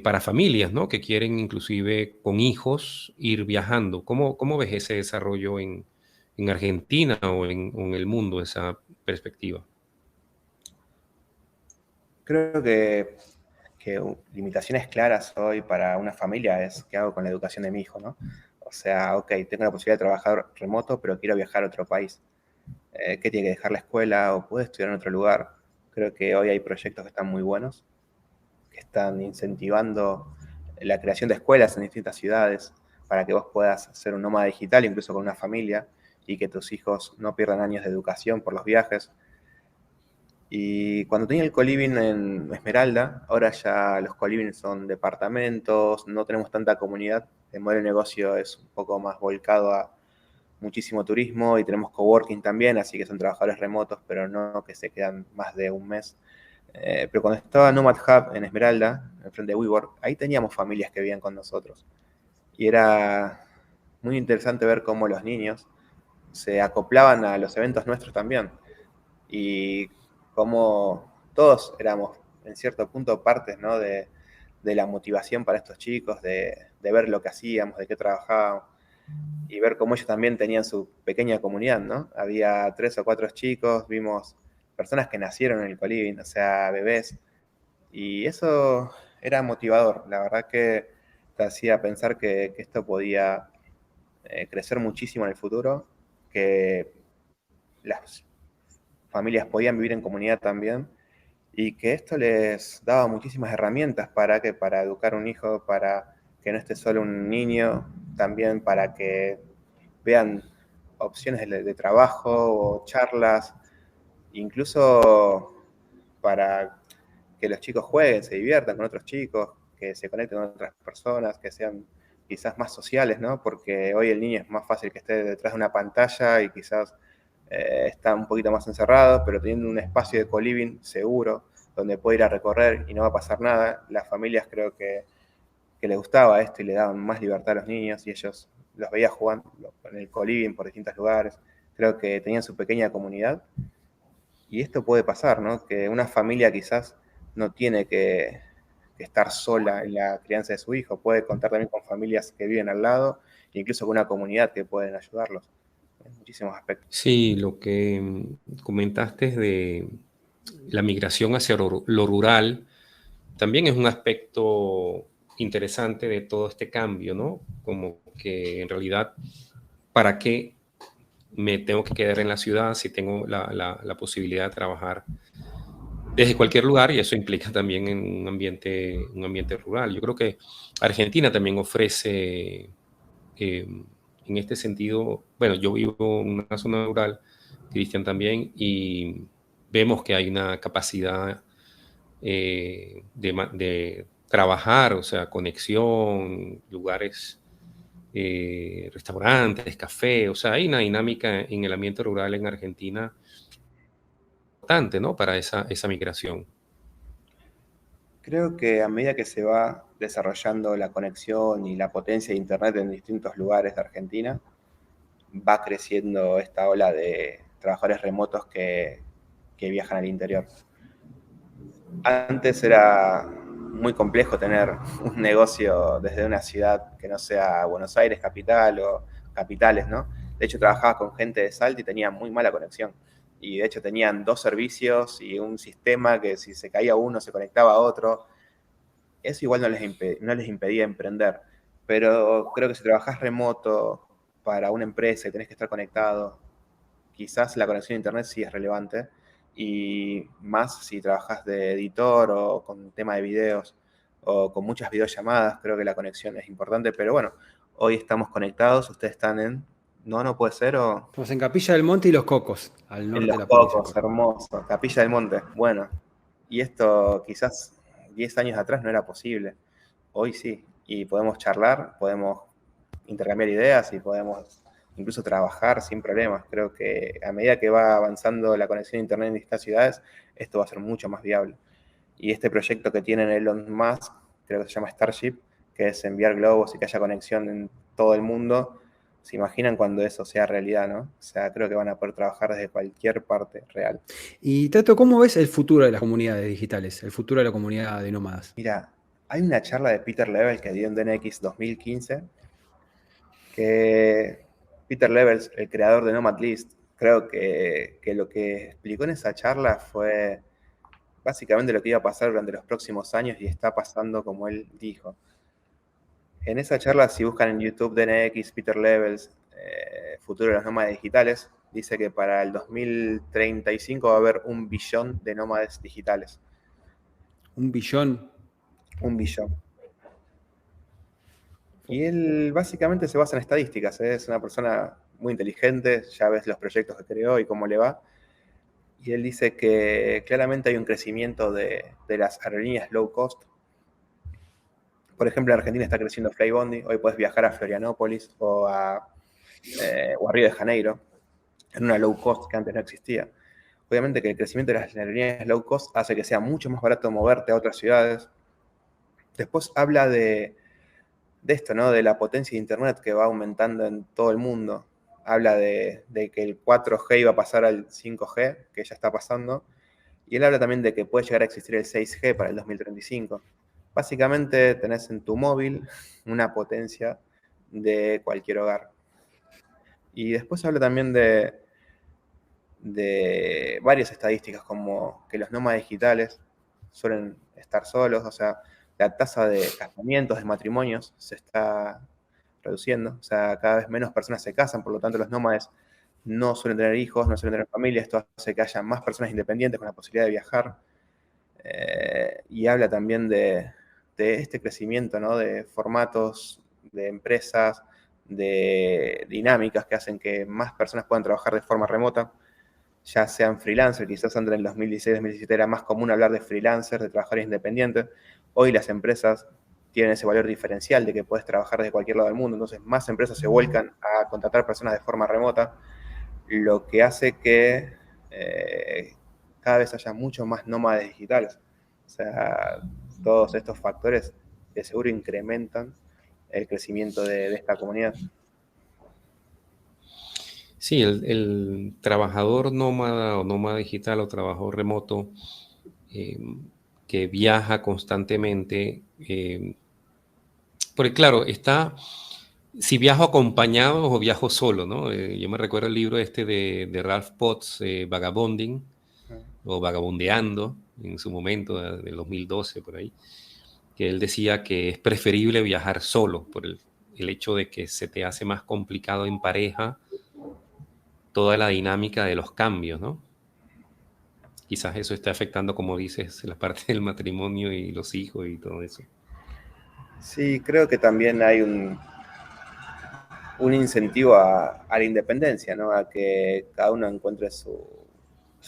para familias, ¿no? Que quieren inclusive con hijos ir viajando. ¿Cómo ves ese desarrollo en Argentina o en el mundo, esa perspectiva? Creo que limitaciones claras hoy para una familia es qué hago con la educación de mi hijo, ¿no? O sea, ok, tengo la posibilidad de trabajar remoto, pero quiero viajar a otro país. ¿Qué tiene que dejar la escuela o puede estudiar en otro lugar? Creo que hoy hay proyectos que están muy buenos, que están incentivando la creación de escuelas en distintas ciudades para que vos puedas ser un nómada digital, incluso con una familia, y que tus hijos no pierdan años de educación por los viajes. Y cuando tenía el coliving en Esmeralda, ahora ya los coliving son departamentos, no tenemos tanta comunidad, el modelo de negocio es un poco más volcado a muchísimo turismo y tenemos coworking también, así que son trabajadores remotos, pero no que se quedan más de un mes. Pero cuando estaba Nomad Hub en Esmeralda, enfrente de WeWork, ahí teníamos familias que vivían con nosotros. Y era muy interesante ver cómo los niños se acoplaban a los eventos nuestros también. Y cómo todos éramos, en cierto punto, partes, ¿no? de la motivación para estos chicos, de ver lo que hacíamos, de qué trabajábamos, y ver cómo ellos también tenían su pequeña comunidad, ¿no? Había 3 o 4 chicos, vimos personas que nacieron en el coliving, o sea, bebés, y eso era motivador. La verdad que te hacía pensar que esto podía crecer muchísimo en el futuro, que las familias podían vivir en comunidad también, y que esto les daba muchísimas herramientas para educar un hijo, para que no esté solo un niño, también para que vean opciones de trabajo o charlas, incluso para que los chicos jueguen, se diviertan con otros chicos, que se conecten con otras personas, que sean quizás más sociales, ¿no? Porque hoy el niño es más fácil que esté detrás de una pantalla y quizás está un poquito más encerrado, pero teniendo un espacio de co-living seguro, donde puede ir a recorrer y no va a pasar nada, las familias creo que les gustaba esto y le daban más libertad a los niños y ellos los veía jugando en el co-living por distintos lugares. Creo que tenían su pequeña comunidad y esto puede pasar, ¿no? Que una familia quizás no tiene que estar sola en la crianza de su hijo, puede contar también con familias que viven al lado, incluso con una comunidad que pueden ayudarlos en muchísimos aspectos. Sí, lo que comentaste de la migración hacia lo rural también es un aspecto interesante de todo este cambio, ¿no? Como que en realidad, ¿para qué me tengo que quedar en la ciudad si tengo la posibilidad de trabajar desde cualquier lugar? Y eso implica también en un ambiente rural. Yo creo que Argentina también ofrece, en este sentido, bueno, yo vivo en una zona rural, Cristian también, y vemos que hay una capacidad de trabajar, o sea, conexión, lugares, restaurantes, café, o sea, hay una dinámica en el ambiente rural en Argentina importante, ¿no? Para esa migración. Creo que a medida que se va desarrollando la conexión y la potencia de Internet en distintos lugares de Argentina, va creciendo esta ola de trabajadores remotos que viajan al interior. Antes era muy complejo tener un negocio desde una ciudad que no sea Buenos Aires capital o capitales, ¿no? De hecho, trabajaba con gente de Salta y tenía muy mala conexión. Y de hecho tenían 2 servicios y un sistema que si se caía uno se conectaba a otro. Eso igual no les impedía emprender. Pero creo que si trabajás remoto para una empresa y tenés que estar conectado, quizás la conexión a internet sí es relevante, y más si trabajas de editor o con tema de videos o con muchas videollamadas. Creo que la conexión es importante, pero bueno, hoy estamos conectados, ustedes están en... No puede ser, o Estamos en Capilla del Monte y Los Cocos, al en norte de Los la provincia de Cocos, Córdoba. hermoso, Capilla del Monte. Bueno, y esto quizás 10 años atrás no era posible. Hoy sí, y podemos charlar, podemos intercambiar ideas y podemos incluso trabajar sin problemas. Creo que a medida que va avanzando la conexión a Internet en distintas ciudades, esto va a ser mucho más viable. Y este proyecto que tienen Elon Musk, creo que se llama Starship, que es enviar globos y que haya conexión en todo el mundo, se imaginan cuando eso sea realidad, ¿no? O sea, creo que van a poder trabajar desde cualquier parte real. Y Tato, ¿cómo ves el futuro de las comunidades digitales, el futuro de la comunidad de nómadas? Mira, hay una charla de Peter Levels que dio en DNX 2015, que Peter Levels, el creador de Nomadlist, creo que lo que explicó en esa charla fue básicamente lo que iba a pasar durante los próximos años y está pasando como él dijo. En esa charla, si buscan en YouTube DNX, Peter Levels, futuro de los nómades digitales, dice que para el 2035 va a haber 1 billón de nómades digitales. 1 billón. 1 billón. Y él básicamente se basa en estadísticas, ¿eh? Es una persona muy inteligente, ya ves los proyectos que creó y cómo le va. Y él dice que claramente hay un crecimiento de las aerolíneas low cost. Por ejemplo, en Argentina está creciendo Flybondi. Hoy puedes viajar a Florianópolis o a Río de Janeiro en una low cost que antes no existía. Obviamente que el crecimiento de las aerolíneas low cost hace que sea mucho más barato moverte a otras ciudades. Después habla de esto, ¿no? De la potencia de Internet que va aumentando en todo el mundo. Habla de que el 4G iba a pasar al 5G, que ya está pasando. Y él habla también de que puede llegar a existir el 6G para el 2035. Básicamente tenés en tu móvil una potencia de cualquier hogar. Y después habla también de varias estadísticas, como que los nómadas digitales suelen estar solos, o sea, la tasa de casamientos, de matrimonios, se está reduciendo, o sea, cada vez menos personas se casan, por lo tanto los nómades no suelen tener hijos, no suelen tener familia, esto hace que haya más personas independientes con la posibilidad de viajar. Y habla también de este crecimiento, ¿no? De formatos, de empresas, de dinámicas que hacen que más personas puedan trabajar de forma remota, ya sean freelancers. Quizás antes en el 2016-2017 era más común hablar de freelancers, de trabajadores independientes. Hoy las empresas tienen ese valor diferencial de que puedes trabajar desde cualquier lado del mundo, entonces más empresas se vuelcan a contratar personas de forma remota, lo que hace que cada vez haya mucho más nómades digitales. O sea, todos estos factores de seguro incrementan el crecimiento de esta comunidad. Sí, el trabajador nómada o nómada digital o trabajador remoto que viaja constantemente, porque claro, si viajo acompañado o viajo solo, ¿no? Yo me recuerdo el libro este de Ralph Potts, Vagabonding, o Vagabundeando, en su momento, del 2012, por ahí, que él decía que es preferible viajar solo, por el hecho de que se te hace más complicado en pareja toda la dinámica de los cambios, ¿no? Quizás eso está afectando, como dices, la parte del matrimonio y los hijos y todo eso. Sí, creo que también hay un incentivo a la independencia, ¿no? A que cada uno encuentre su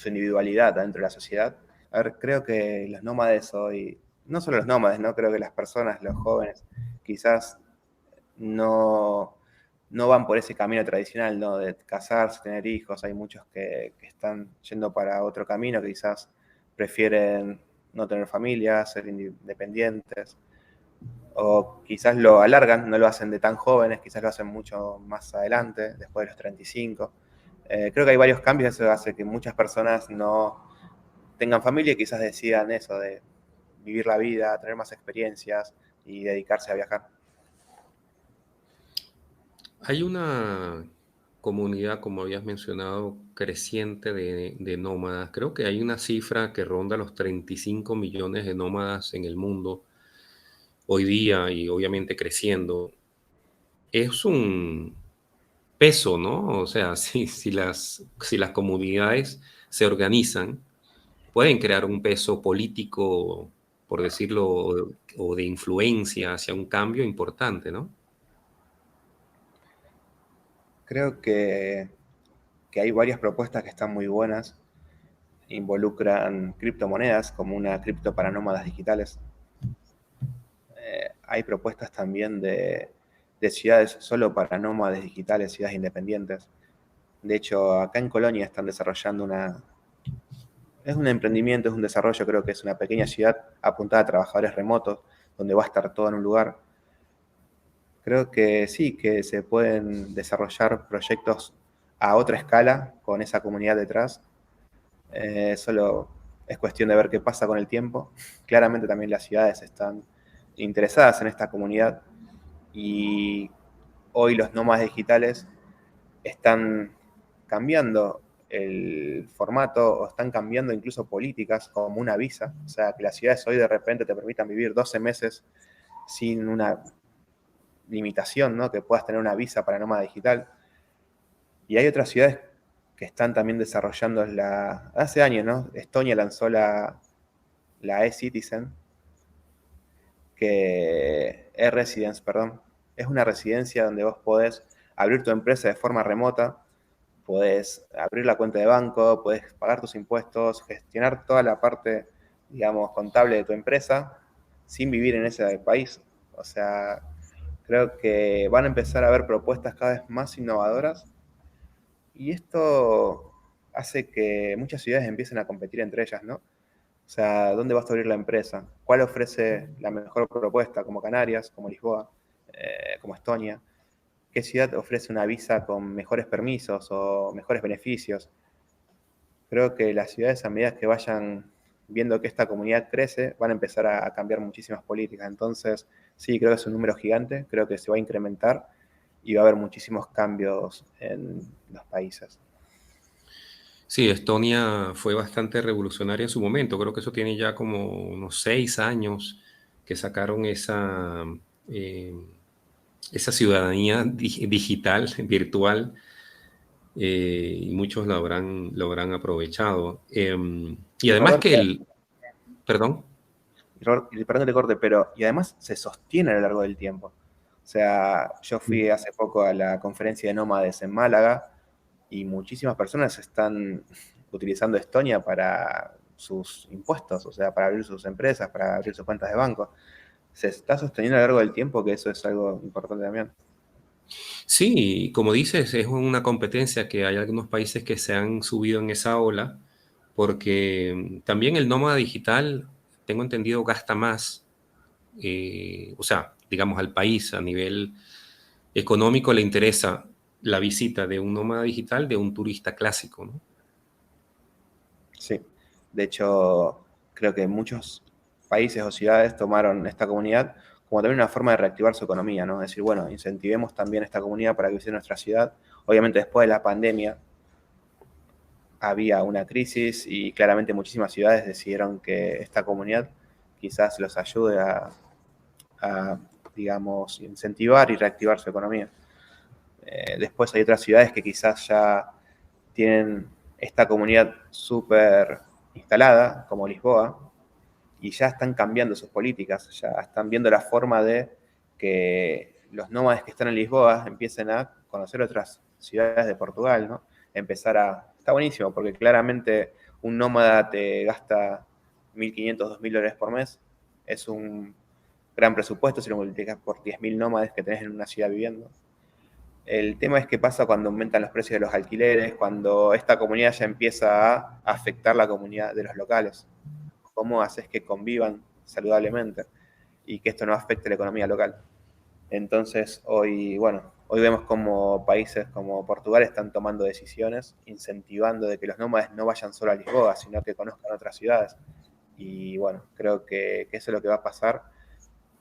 individualidad dentro de la sociedad. A ver, creo que los nómades hoy, no solo los nómades, ¿no? Creo que las personas, los jóvenes, quizás no van por ese camino tradicional, ¿no? De casarse, tener hijos. Hay muchos que están yendo para otro camino, que quizás prefieren no tener familia, ser independientes, o quizás lo alargan, no lo hacen de tan jóvenes, quizás lo hacen mucho más adelante, después de los 35. Creo que hay varios cambios, eso hace que muchas personas no tengan familia y quizás decidan eso, de vivir la vida, tener más experiencias y dedicarse a viajar. Hay una comunidad, como habías mencionado, creciente de nómadas. Creo que hay una cifra que ronda los 35 millones de nómadas en el mundo hoy día y obviamente creciendo. Es un peso, ¿no? O sea, si las comunidades se organizan, pueden crear un peso político por decirlo, o de influencia hacia un cambio importante, ¿no? Creo que hay varias propuestas que están muy buenas. Involucran criptomonedas como una cripto para nómadas digitales. Hay propuestas también de ciudades solo para nómades digitales, ciudades independientes. De hecho, acá en Colonia están desarrollando es un emprendimiento, es un desarrollo, creo que es una pequeña ciudad apuntada a trabajadores remotos, donde va a estar todo en un lugar. Creo que sí, que se pueden desarrollar proyectos a otra escala con esa comunidad detrás. Solo es cuestión de ver qué pasa con el tiempo. Claramente también las ciudades están interesadas en esta comunidad y hoy los nómadas digitales están cambiando el formato o están cambiando incluso políticas como una visa. O sea, que las ciudades hoy de repente te permitan vivir 12 meses sin una limitación, ¿no? Que puedas tener una visa para nómada digital. Y hay otras ciudades que están también desarrollando hace años, ¿no? Estonia lanzó la e-Citizen, que e-Residence, perdón. Es una residencia donde vos podés abrir tu empresa de forma remota, podés abrir la cuenta de banco, podés pagar tus impuestos, gestionar toda la parte, digamos, contable de tu empresa sin vivir en ese país. O sea, creo que van a empezar a haber propuestas cada vez más innovadoras y esto hace que muchas ciudades empiecen a competir entre ellas, ¿no? O sea, ¿dónde vas a abrir la empresa? ¿Cuál ofrece la mejor propuesta? Como Canarias, como Lisboa, como Estonia. ¿Qué ciudad ofrece una visa con mejores permisos o mejores beneficios? Creo que las ciudades, a medida que vayan viendo que esta comunidad crece, van a empezar a cambiar muchísimas políticas. Entonces, sí, creo que es un número gigante, creo que se va a incrementar y va a haber muchísimos cambios en los países. Sí, Estonia fue bastante revolucionaria en su momento. Creo que eso tiene ya como unos 6 años que sacaron eh, esa ciudadanía digital, virtual, y muchos lo habrán aprovechado. Y además que Roberto, perdón. perdón que te corte, pero y además se sostiene a lo largo del tiempo. O sea, yo fui hace poco a la conferencia de nómades en Málaga y muchísimas personas están utilizando Estonia para sus impuestos, o sea, para abrir sus empresas, para abrir sus cuentas de banco. Se está sosteniendo a lo largo del tiempo, que eso es algo importante también. Sí, como dices, es una competencia que hay algunos países que se han subido en esa ola, porque también el nómada digital, tengo entendido, gasta más, o sea, digamos al país a nivel económico le interesa la visita de un nómada digital de un turista clásico, ¿no? Sí, de hecho, creo que muchos países o ciudades tomaron esta comunidad como también una forma de reactivar su economía, ¿no? Es decir, bueno, incentivemos también esta comunidad para que visite nuestra ciudad. Obviamente después de la pandemia había una crisis y claramente muchísimas ciudades decidieron que esta comunidad quizás los ayude a, digamos, incentivar y reactivar su economía. Después hay otras ciudades que quizás ya tienen esta comunidad súper instalada, como Lisboa, y ya están cambiando sus políticas, ya están viendo la forma de que los nómades que están en Lisboa empiecen a conocer otras ciudades de Portugal, ¿no? Empezar a... Está buenísimo, porque claramente un nómada te gasta 1.500, $2.000 por mes, es un gran presupuesto si lo multiplicas por 10.000 nómades que tenés en una ciudad viviendo. El tema es qué pasa cuando aumentan los precios de los alquileres, cuando esta comunidad ya empieza a afectar la comunidad de los locales. ¿Cómo haces que convivan saludablemente y que esto no afecte la economía local? Entonces, hoy vemos como países como Portugal están tomando decisiones, incentivando de que los nómades no vayan solo a Lisboa, sino que conozcan otras ciudades. Y bueno, creo que eso es lo que va a pasar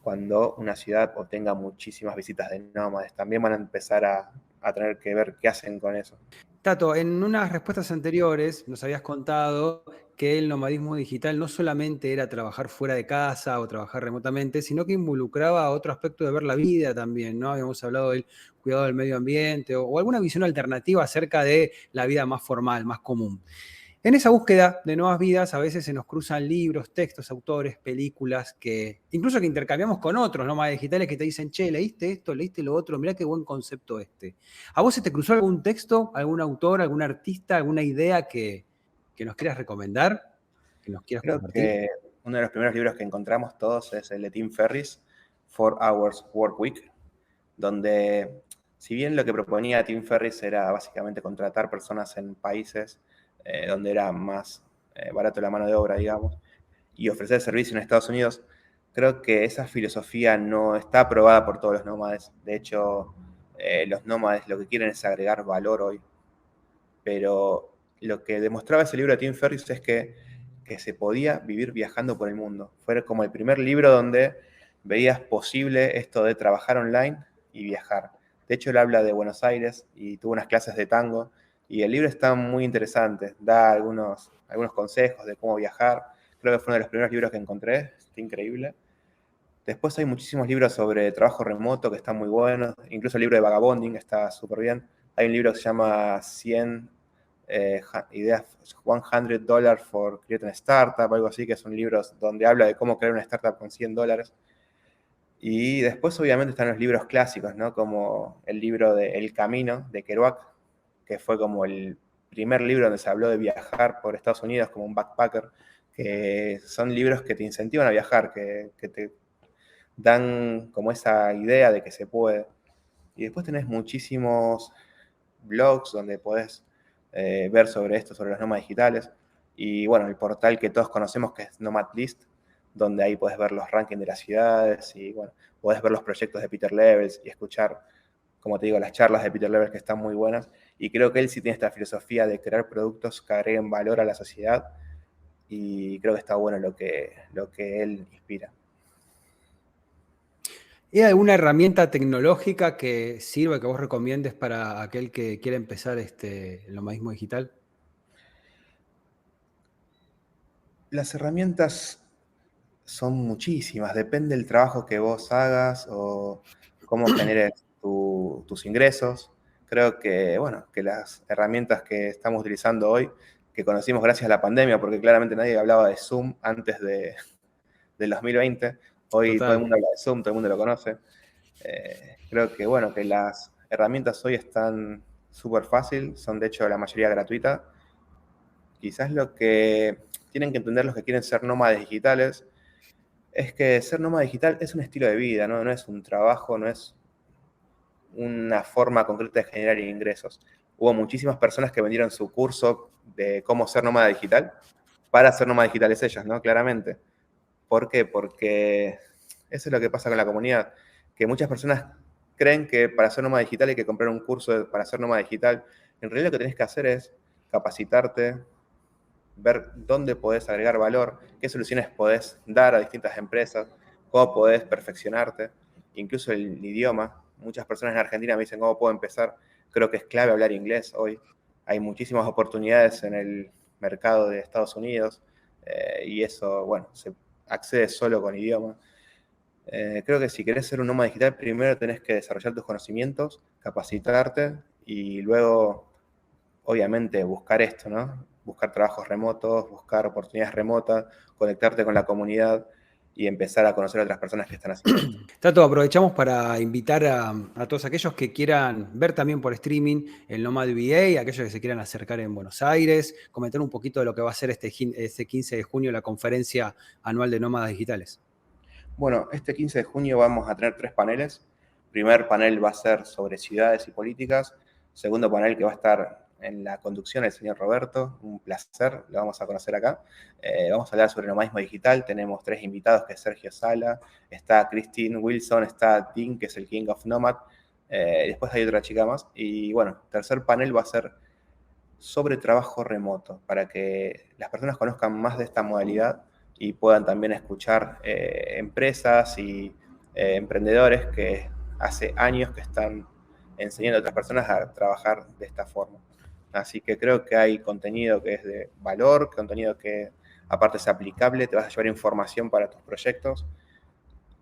cuando una ciudad obtenga muchísimas visitas de nómades. También van a empezar a tener que ver qué hacen con eso. Tato, en unas respuestas anteriores nos habías contado que el nomadismo digital no solamente era trabajar fuera de casa o trabajar remotamente, sino que involucraba otro aspecto de ver la vida también, ¿no? Habíamos hablado del cuidado del medio ambiente o alguna visión alternativa acerca de la vida más formal, más común. En esa búsqueda de nuevas vidas a veces se nos cruzan libros, textos, autores, películas, que incluso que intercambiamos con otros nómadas digitales que te dicen, che, ¿leíste esto? ¿Leíste lo otro? Mirá qué buen concepto este. ¿A vos se te cruzó algún texto, algún autor, algún artista, alguna idea que nos quieras recomendar, que nos quieras Creo compartir? que uno de los primeros libros que encontramos todos es el de Tim Ferriss, 4 Hours Work Week, donde, si bien lo que proponía Tim Ferriss era básicamente contratar personas en países donde era más barato la mano de obra, digamos, y ofrecer servicio en Estados Unidos, creo que esa filosofía no está aprobada por todos los nómades. De hecho, los nómades lo que quieren es agregar valor hoy. Pero lo que demostraba ese libro de Tim Ferriss es que se podía vivir viajando por el mundo. Fue como el primer libro donde veías posible esto de trabajar online y viajar. De hecho, él habla de Buenos Aires y tuvo unas clases de tango. Y el libro está muy interesante, da algunos consejos de cómo viajar. Creo que fue uno de los primeros libros que encontré, está increíble. Después hay muchísimos libros sobre trabajo remoto que están muy buenos. Incluso el libro de Vagabonding está súper bien. Hay un libro que se llama 100 ideas, $100 for creating a startup, algo así, que son libros donde habla de cómo crear una startup con $100. Y después obviamente están los libros clásicos, ¿no? Como el libro de El Camino de Kerouac, que fue como el primer libro donde se habló de viajar por Estados Unidos como un backpacker, que son libros que te incentivan a viajar, que te dan como esa idea de que se puede. Y después tenés muchísimos blogs donde podés ver sobre esto, sobre los nómadas digitales. Y bueno, el portal que todos conocemos que es Nomad List, donde ahí podés ver los rankings de las ciudades y bueno, podés ver los proyectos de Peter Levels y escuchar, como te digo, las charlas de Peter Levels que están muy buenas. Y creo que él sí tiene esta filosofía de crear productos que agreguen valor a la sociedad y creo que está bueno lo que él inspira. ¿Hay alguna herramienta tecnológica que sirva, que vos recomiendes para aquel que quiera empezar el nomadismo digital? Las herramientas son muchísimas, depende del trabajo que vos hagas o cómo generes tus ingresos. Creo que, bueno, que las herramientas que estamos utilizando hoy, que conocimos gracias a la pandemia, porque claramente nadie hablaba de Zoom antes del 2020, hoy todo el Total. mundo habla de Zoom, todo el mundo lo conoce. Creo que, bueno, que las herramientas hoy están súper fácil, son de hecho la mayoría gratuita. Quizás lo que tienen que entender los que quieren ser nómades digitales es que ser nómada digital es un estilo de vida, ¿no? No es un trabajo, no es una forma concreta de generar ingresos. Hubo muchísimas personas que vendieron su curso de cómo ser nómada digital para ser nómadas digitales ellos, ¿no? Claramente. ¿Por qué? Porque eso es lo que pasa con la comunidad, que muchas personas creen que para ser nómada digital hay que comprar un curso para ser nómada digital. En realidad lo que tenés que hacer es capacitarte, ver dónde podés agregar valor, qué soluciones podés dar a distintas empresas, cómo podés perfeccionarte, incluso el idioma. Muchas personas en Argentina me dicen cómo puedo empezar. Creo que es clave hablar inglés hoy. Hay muchísimas oportunidades en el mercado de Estados Unidos y eso, bueno, se accede solo con idioma. Creo que si querés ser un nómada digital, primero tenés que desarrollar tus conocimientos, capacitarte y luego, obviamente, buscar esto, ¿no? Buscar trabajos remotos, buscar oportunidades remotas, conectarte con la comunidad y empezar a conocer a otras personas que están haciendo esto. Tato, aprovechamos para invitar a todos aquellos que quieran ver también por streaming el Nomad VA, aquellos que se quieran acercar en Buenos Aires, comentar un poquito de lo que va a ser este 15 de junio la conferencia anual de nómadas digitales. Bueno, este 15 de junio vamos a tener 3 paneles. Primer panel va a ser sobre ciudades y políticas. Segundo panel que va a estar en la conducción el señor Roberto. Un placer, lo vamos a conocer acá. Vamos a hablar sobre nomadismo digital. Tenemos 3 invitados, que es Sergio Sala, está Christine Wilson, está Dean, que es el King of Nomad. Después hay otra chica más. Y bueno, tercer panel va a ser sobre trabajo remoto, para que las personas conozcan más de esta modalidad y puedan también escuchar empresas y emprendedores que hace años que están enseñando a otras personas a trabajar de esta forma. Así que creo que hay contenido que es de valor, contenido que aparte es aplicable, te vas a llevar información para tus proyectos.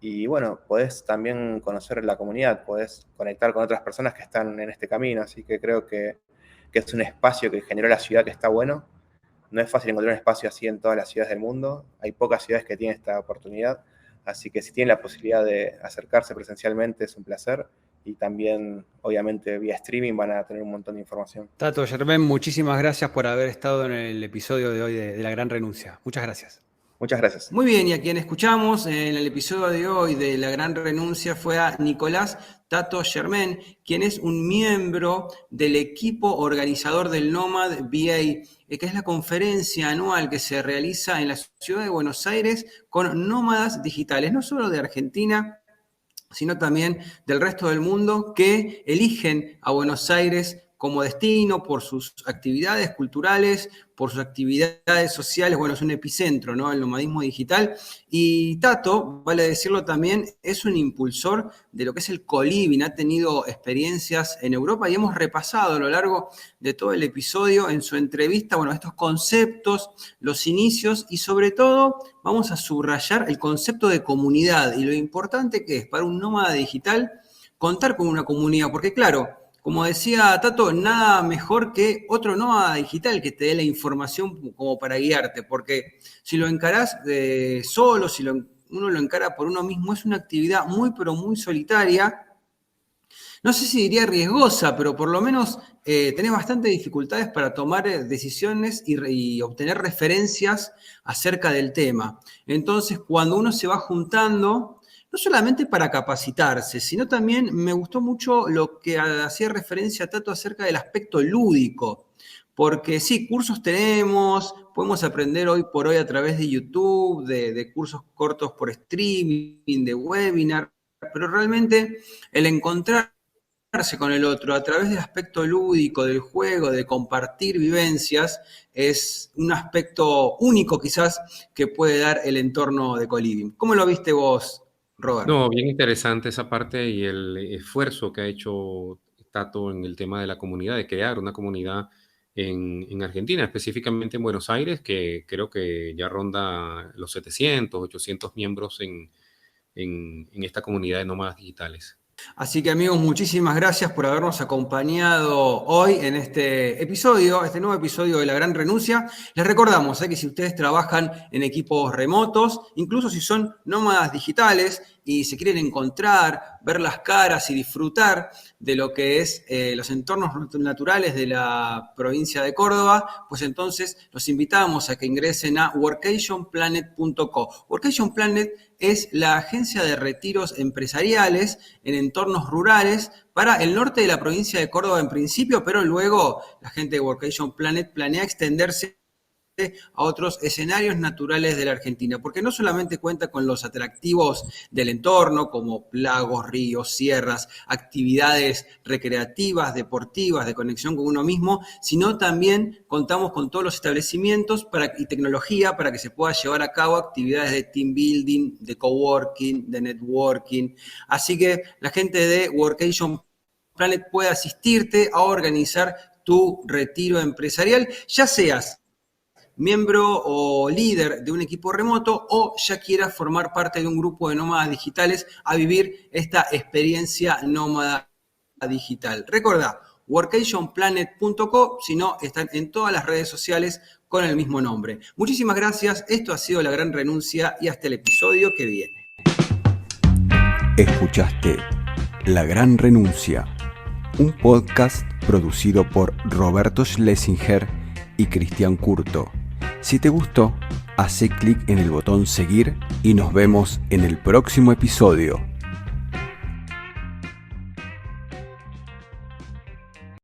Y bueno, podés también conocer la comunidad, podés conectar con otras personas que están en este camino. Así que creo que es un espacio que generó la ciudad que está bueno No es fácil encontrar un espacio así en todas las ciudades del mundo. Hay pocas ciudades que tienen esta oportunidad. Así que si tienen la posibilidad de acercarse presencialmente es un placer. Y también, obviamente, vía streaming van a tener un montón de información. Tato, Germán, muchísimas gracias por haber estado en el episodio de hoy de La Gran Renuncia. Muchas gracias. Muchas gracias. Muy bien, y a quien escuchamos en el episodio de hoy de La Gran Renuncia fue a Nicolás Tato Germán, quien es un miembro del equipo organizador del Nomad VA, que es la conferencia anual que se realiza en la ciudad de Buenos Aires con nómadas digitales, no solo de Argentina, sino también del resto del mundo, que eligen a Buenos Aires como destino por sus actividades culturales, por sus actividades sociales. Bueno, es un epicentro, ¿no?, el nomadismo digital. Y Tato, vale decirlo también, es un impulsor de lo que es el co-living. Ha tenido experiencias en Europa y hemos repasado a lo largo de todo el episodio en su entrevista, bueno, estos conceptos, los inicios y sobre todo vamos a subrayar el concepto de comunidad y lo importante que es para un nómada digital contar con una comunidad, porque claro, como decía Tato, nada mejor que otro nómada digital que te dé la información como para guiarte, porque si lo encarás solo, si uno lo encara por uno mismo, es una actividad muy, pero muy solitaria. No sé si diría riesgosa, pero por lo menos tenés bastantes dificultades para tomar decisiones y obtener referencias acerca del tema. Entonces, cuando uno se va juntando, no solamente para capacitarse, sino también me gustó mucho lo que hacía referencia Tato acerca del aspecto lúdico, porque sí, cursos tenemos, podemos aprender hoy por hoy a través de YouTube, de cursos cortos por streaming, de webinar, pero realmente el encontrarse con el otro a través del aspecto lúdico, del juego, de compartir vivencias, es un aspecto único quizás que puede dar el entorno de co-living. ¿Cómo lo viste vos, Robert? No, bien interesante esa parte y el esfuerzo que ha hecho Tato en el tema de la comunidad, de crear una comunidad en Argentina, específicamente en Buenos Aires, que creo que ya ronda los 700, 800 miembros en esta comunidad de nómadas digitales. Así que amigos, muchísimas gracias por habernos acompañado hoy en este episodio, este nuevo episodio de La Gran Renuncia. Les recordamos que si ustedes trabajan en equipos remotos, incluso si son nómadas digitales y se quieren encontrar, ver las caras y disfrutar de lo que es los entornos naturales de la provincia de Córdoba, pues entonces los invitamos a que ingresen a workationplanet.co. Workation Planet es la agencia de retiros empresariales en entornos rurales para el norte de la provincia de Córdoba en principio, pero luego la gente de Workation Planet planea extenderse a otros escenarios naturales de la Argentina, porque no solamente cuenta con los atractivos del entorno, como lagos, ríos, sierras, actividades recreativas, deportivas, de conexión con uno mismo, sino también contamos con todos los establecimientos y tecnología para que se pueda llevar a cabo actividades de team building, de coworking, de networking. Así que la gente de Workation Planet puede asistirte a organizar tu retiro empresarial, ya seas miembro o líder de un equipo remoto o ya quieras formar parte de un grupo de nómadas digitales a vivir esta experiencia nómada digital. Recordá, workationplanet.co, si no, están en todas las redes sociales con el mismo nombre. Muchísimas gracias, esto ha sido La Gran Renuncia y hasta el episodio que viene. Escuchaste La Gran Renuncia, un podcast producido por Roberto Schlesinger y Cristian Curto. Si te gustó, hace clic en el botón seguir y nos vemos en el próximo episodio.